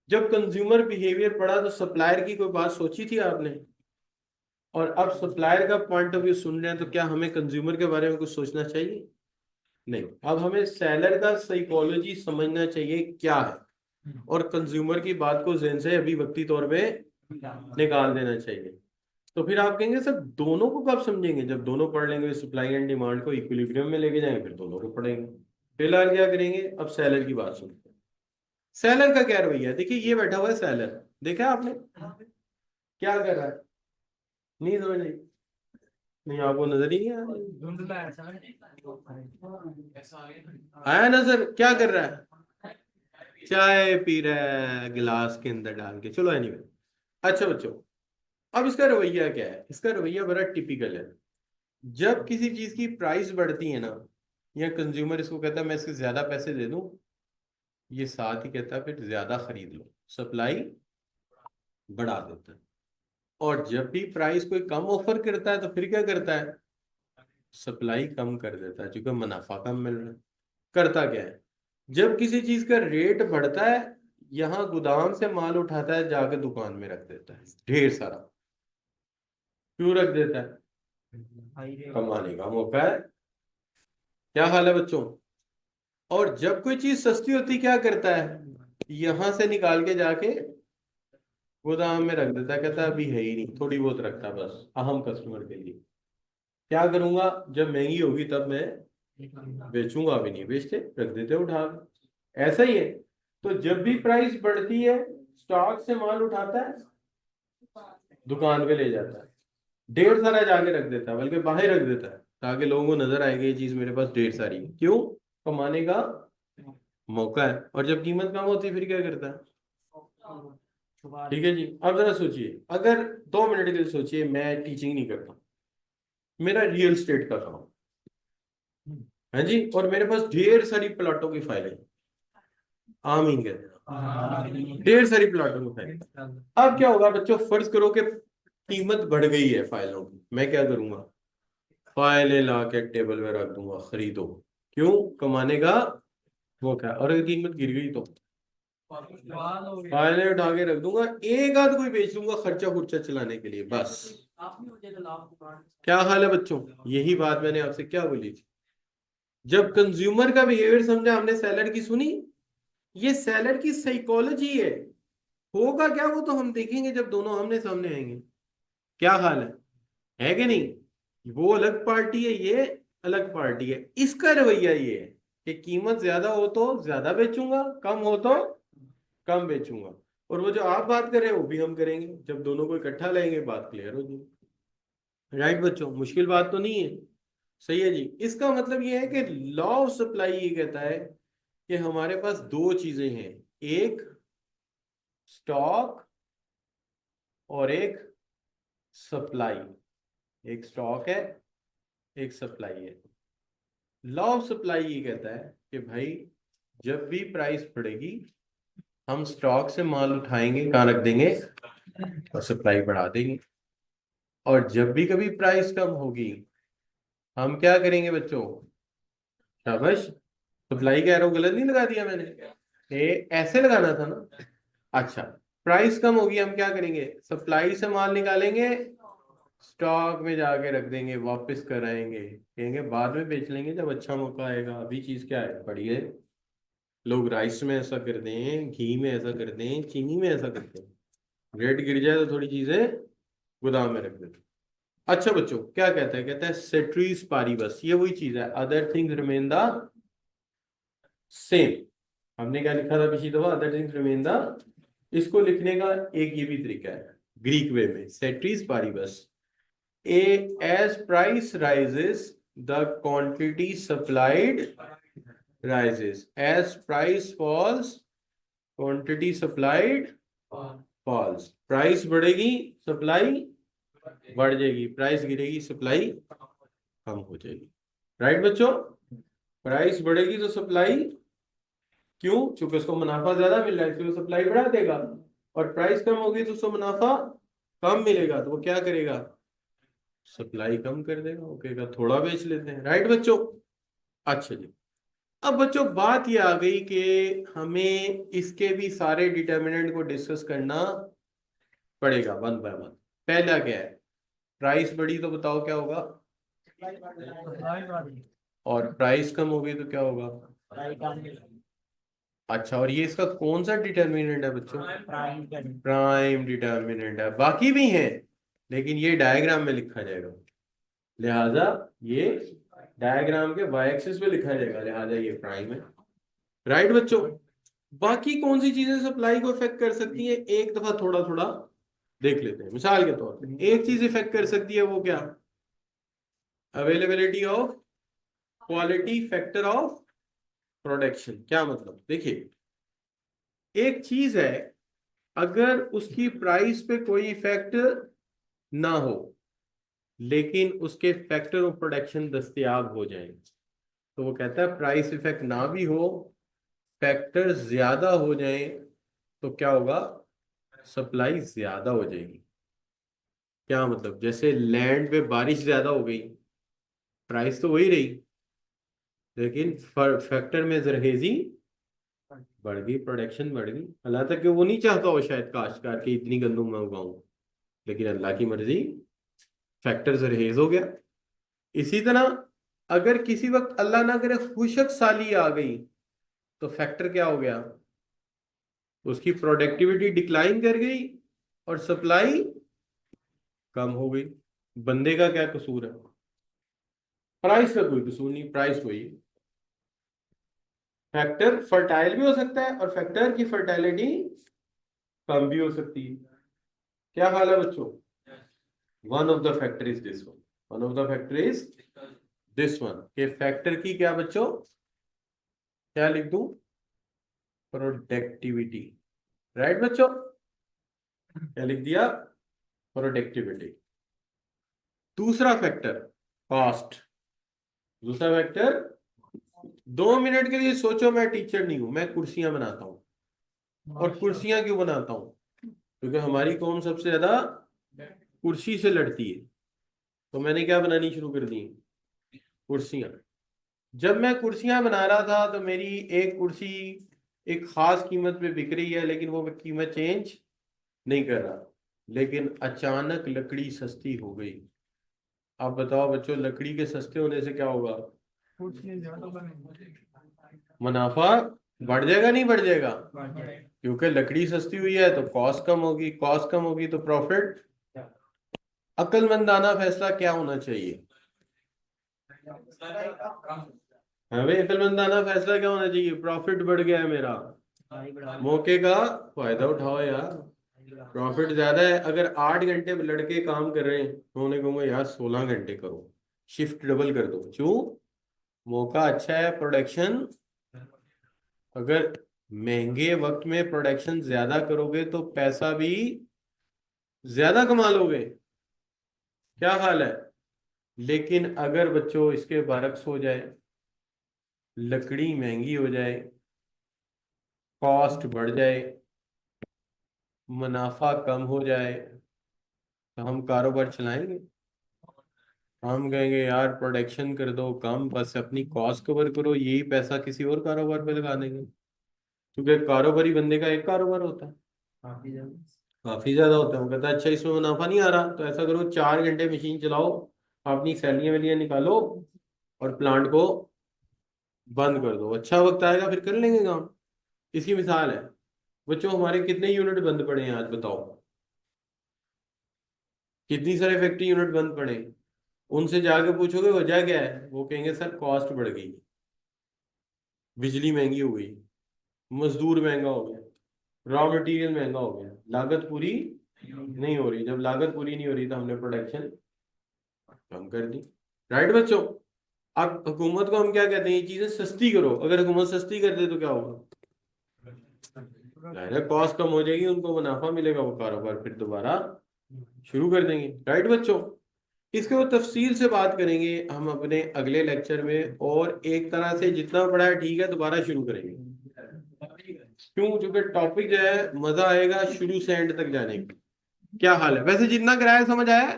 जब कंज्यूमर बिहेवियर पढ़ा तो सप्लायर की कोई बात सोची थी आपने, और अब सप्लायर का पॉइंट ऑफ व्यू सुन रहे हैं तो क्या हमें कंज्यूमर के बारे में कुछ सोचना चाहिए, नहीं। अब हमें सेलर का साइकोलॉजी समझना चाहिए क्या है, और कंज्यूमर की बात को ज़हन से अभिव्यक्ति तौर पे निकाल देना चाहिए। तो फिर आप कहेंगे सर दोनों को कब समझेंगे, जब दोनों पढ़ लेंगे, सप्लाई एंड डिमांड को इक्विलिब्रियम में लेके जाएंगे फिर दोनों को पढ़ेंगे। फिलहाल क्या करेंगे, अब सेलर की बात सुनते हैं। सेलर का क्या रवैया है, देखिए ये बैठा हुआ है सेलर, देखा आपने क्या कर रहा है, नहीं समझ नहीं, नहीं आपको नजर ही नहीं आ रहा आया नजर, क्या कर रहा है, चाय पी रहा है गिलास के अंदर डाल के, चलो एनीवे। अच्छा बच्चों, अब इसका रवैया क्या है, इसका रवैया बड़ा टिपिकल है। जब किसी चीज की प्राइस बढ़ती है ना, या कंज्यूमर इसको कहता है मैं इसके ज्यादा पैसे दे दूं, ये साथ ही कहता है फिर ज्यादा खरीद लो, सप्लाई बढ़ा देता है। और जब भी प्राइस कोई कम ऑफर करता है तो फिर क्या करता है, सप्लाई कम कर देता है क्योंकि मुनाफा कम मिल रहा है। करता क्या है, जब किसी चीज का रेट बढ़ता है, यहाँ गोदाम से माल उठाता है जाके दुकान में रख देता है ढेर सारा। क्यों रख देता है, कमाने का मौका है। क्या हाल है बच्चों। और जब कोई चीज सस्ती होती क्या करता है, यहां से निकाल के जाके गोदाम में रख देता है, कहता है अभी है ही नहीं, थोड़ी बहुत रखता है बस अहम कस्टमर के लिए। क्या करूंगा, जब महंगी होगी तब मैं बेचूंगा, अभी नहीं बेचते, रख देते उठा के। ऐसा ही है। तो जब भी प्राइस बढ़ती है, स्टॉक से माल उठाता है, दुकान पे ले जाता है, ढेर सारा जाके रख देता है, बल्कि बाहर रख देता है ताकि लोगों को नजर आएगी ये चीज मेरे पास ढेर सारी है। क्यों, कमाने का मौका है। और जब कीमत कम होती है फिर क्या करता है, ठीक है जी। अब जरा सोचिए, अगर 2 मिनट के लिए सोचिए, मैं टीचिंग नहीं करता, मेरा रियल स्टेट का काम है जी, और मेरे पास ढेर सारी प्लाटों की फाइलें, आमीन कहते हैं, ढेर सारी प्लाटों की फाइलें। अब क्या होगा बच्चों, फर्ज करो कि कीमत बढ़ गई है फाइलों की, मैं क्या करूंगा, फाइलें ला के टेबल में रख दूंगा, खरीदो। क्यों, कमाने का मौका है। और अगर कीमत गिर गई तो फाइलें उठा के रख दूंगा, एक आध कोई बेच दूंगा खर्चा खुर्चा चलाने के लिए बस। क्या हाल है बच्चों, यही बात मैंने आपसे क्या बोली थी। जब कंज्यूमर का बिहेवियर समझा हमने, सेलर की सुनी, ये सेलर की साइकोलॉजी है। होगा क्या वो तो हम देखेंगे जब दोनों आमने सामने आएंगे। क्या हाल है कि नहीं। वो अलग पार्टी है, ये अलग पार्टी है। इसका रवैया ये है कि कीमत ज्यादा हो तो ज्यादा बेचूंगा, कम हो तो कम बेचूंगा। और वो जो आप बात कर रहे हैं वो भी हम करेंगे, जब दोनों को इकट्ठा लाएंगे बात क्लियर हो जाएगी। राइट बच्चों, मुश्किल बात तो नहीं है, सही है जी। इसका मतलब ये है कि लॉ ऑफ सप्लाई ये कहता है कि हमारे पास दो चीजें हैं, एक स्टॉक और एक सप्लाई। एक स्टॉक है, एक सप्लाई है। लॉ ऑफ सप्लाई ये कहता है कि भाई जब भी प्राइस बढ़ेगी हम स्टॉक से माल उठाएंगे, कहाँ रख देंगे, और सप्लाई बढ़ा देंगे। और जब भी कभी प्राइस कम होगी हम क्या करेंगे बच्चों, शाबाश, सप्लाई का एरो गलत नहीं लगा दिया मैंने, ऐसे लगाना था ना। अच्छा, प्राइस कम होगी हम क्या करेंगे, सप्लाई से माल निकालेंगे, स्टॉक में जाके रख देंगे, वापस कराएंगे, कहेंगे बाद में बेच लेंगे जब अच्छा मौका आएगा, अभी चीज क्या है बढ़िया है। लोग राइस में ऐसा कर दें, घी में ऐसा कर दें, चीनी में ऐसा करते हैं, रेट गिर जाए तो थोड़ी चीजें गोदाम में रख देते हैं। अच्छा बच्चों, क्या कहता है, कहता है सेट्रीज पारीबस, ये वही चीज है, other things remain the same. हमने क्या लिखा था पिछली दफा, अदर थिंग्स रिमेन द, इसको लिखने का एक ये भी तरीका है ग्रीक वे में, ceteris paribus, a as price rises the quantity supplied rises, as price falls quantity supplied falls, price बढ़ेगी सप्लाई बढ़ जाएगी, प्राइस गिरेगी सप्लाई कम हो जाएगी। राइट बच्चों, प्राइस बढ़ेगी तो सप्लाई, क्यों, क्योंकि उसको मुनाफा ज्यादा मिल रहा है इसलिए सप्लाई बढ़ा देगा, और प्राइस कम होगी तो उसको मुनाफा कम मिलेगा तो वो क्या करेगा, सप्लाई कम कर देगा, वो कहेगा थोड़ा बेच लेते हैं। राइट बच्चों, अच्छा जी। अब बच्चों बात ये आ गई कि हमें इसके भी सारे डिटर्मिनेंट को डिस्कस करना पड़ेगा वन बाय वन। पहला क्या है, प्राइस बढ़ी तो बताओ क्या होगा, और प्राइस कम हो गई तो क्या होगा। अच्छा, और ये इसका कौन सा डिटर्मिनेंट है बच्चों, प्राइम डिटर्मिनेंट है, बाकी भी हैं लेकिन ये डायग्राम में लिखा जाएगा, लिहाजा ये डायग्राम के वाई एक्सिस पे लिखा जाएगा, लिहाजा ये प्राइम है। राइट बच्चों, बाकी कौन सी चीजें सप्लाई को इफेक्ट कर सकती है, एक दफा थोड़ा थोड़ा देख लेते हैं। मिसाल के तौर पे एक चीज इफेक्ट कर सकती है, वो क्या, availability of quality factor of production. क्या मतलब, देखिए एक चीज है, अगर उसकी प्राइस पे कोई इफेक्ट ना हो लेकिन उसके फैक्टर ऑफ प्रोडक्शन दस्तयाब हो जाए, तो वो कहता है प्राइस इफेक्ट ना भी हो, फैक्टर ज्यादा हो जाए तो क्या होगा, सप्लाई ज्यादा हो जाएगी। क्या मतलब, जैसे लैंड पे बारिश ज्यादा हो गई, प्राइस तो वही रही लेकिन फैक्टर में जरहेजी बढ़ गई, प्रोडक्शन बढ़ गई, हालांकि कि वो नहीं चाहता हो शायद काश्तकार की इतनी गंदुम मैं उगाऊं, लेकिन अल्लाह की मर्जी, फैक्टर जरहेज हो गया। इसी तरह अगर किसी वक्त अल्लाह ना करे खुशक साली आ गई तो फैक्टर क्या हो गया, उसकी प्रोडक्टिविटी डिक्लाइन कर गई और सप्लाई कम हो गई। बंदे का क्या कसूर है, प्राइस का कोई कसूर नहीं, प्राइस वही है। फैक्टर फर्टाइल भी हो सकता है और फैक्टर की फर्टाइलिटी कम भी हो सकती है। क्या हाल है बच्चों, one of the factor is this one, one of the factor is this one, के फैक्टर की क्या बच्चों, क्या लिख दूं, प्रोडक्टिविटी। राइट बच्चों, क्या लिख दिया, प्रोडक्टिविटी। दूसरा फैक्टर कॉस्ट, दूसरा फैक्टर, 2 मिनट के लिए सोचो, मैं टीचर नहीं हूं, मैं कुर्सियां बनाता हूं। और कुर्सियां क्यों बनाता हूं, क्योंकि हमारी कौम सबसे ज्यादा कुर्सी से लड़ती है, तो मैंने क्या बनानी शुरू कर दी, कुर्सियां। जब मैं कुर्सियां बना रहा था तो मेरी एक कुर्सी एक खास कीमत पे बिक रही है लेकिन वो कीमत चेंज नहीं कर रहा, लेकिन अचानक लकड़ी सस्ती हो गई। अब बताओ बच्चों, लकड़ी के सस्ते होने से क्या होगा, मुनाफा बढ़ जाएगा नहीं बढ़ जाएगा, क्योंकि लकड़ी सस्ती हुई है तो कॉस्ट कम होगी, कॉस्ट कम होगी तो प्रॉफिट। अक्लमंदाना फैसला क्या होना चाहिए, हमें अक्लमंदाना फैसला क्या होना चाहिए, प्रॉफिट बढ़ गया है मेरा, मौके का फायदा उठाओ यार, प्रॉफिट ज्यादा है। अगर 8 घंटे लड़के काम कर रहे हैं तो उन्हें कहूंगा यार 16 घंटे करो, शिफ्ट डबल कर दो, क्यों, मौका अच्छा है, प्रोडक्शन, अगर महंगे वक्त में प्रोडक्शन ज्यादा करोगे तो पैसा भी ज्यादा कमा लोगे। क्या हाल है, लेकिन अगर बच्चों इसके बरक्स हो जाए, लकड़ी महंगी हो जाए कॉस्ट बढ़ जाए, मुनाफा कम हो जाए, तो हम कारोबार चलाएंगे? हम कहेंगे यार प्रोडक्शन कर दो कम, बस अपनी कॉस्ट कवर करो, यही पैसा किसी और कारोबार पे लगा देंगे। क्योंकि कारोबारी बंदे का एक कारोबार होता है, काफी ज्यादा होता है। वो कहता है अच्छा इसमें मुनाफा नहीं आ रहा, तो ऐसा करो 4 घंटे मशीन चलाओ, अपनी सैलियां वैलियां निकालो और प्लांट को बंद कर दो, अच्छा वक्त आएगा फिर कर लेंगे काम। इसकी मिसाल है। बच्चों हमारे कितने यूनिट बंद पड़े हैं आज बताओ? कितनी सारे फैक्ट्री यूनिट बंद पड़े हैं? उनसे जाके पूछोगे वजह क्या है, वो कहेंगे सर कॉस्ट बढ़ गई, बिजली महंगी हो गई, मजदूर महंगा हो गया, रॉ मटेरियल महंगा हो गया, लागत पूरी नहीं हो रही। जब लागत पूरी नहीं हो रही तो हमने प्रोडक्शन कम कर दी। राइट बच्चों? अब हुकूमत को हम क्या कहते हैं, ये चीजें सस्ती करो। अगर हुकूमत सस्ती कर दे तो क्या होगा? जाहिर है कॉस्ट कम हो जाएगी, उनको मुनाफा मिलेगा, वो कारोबार फिर दोबारा शुरू कर देंगे। राइट बच्चों? इसके वो तफसील से बात करेंगे हम अपने अगले लेक्चर में, और एक तरह से जितना पढ़ा है ठीक है, दोबारा शुरू करेंगे। क्यों? क्योंकि टॉपिक जो है मजा आएगा शुरू से एंड तक जाने का। क्या हाल है? वैसे जितना कराया समझ आया?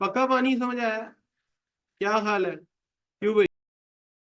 पक्का पानी समझ आया? क्या हाल है?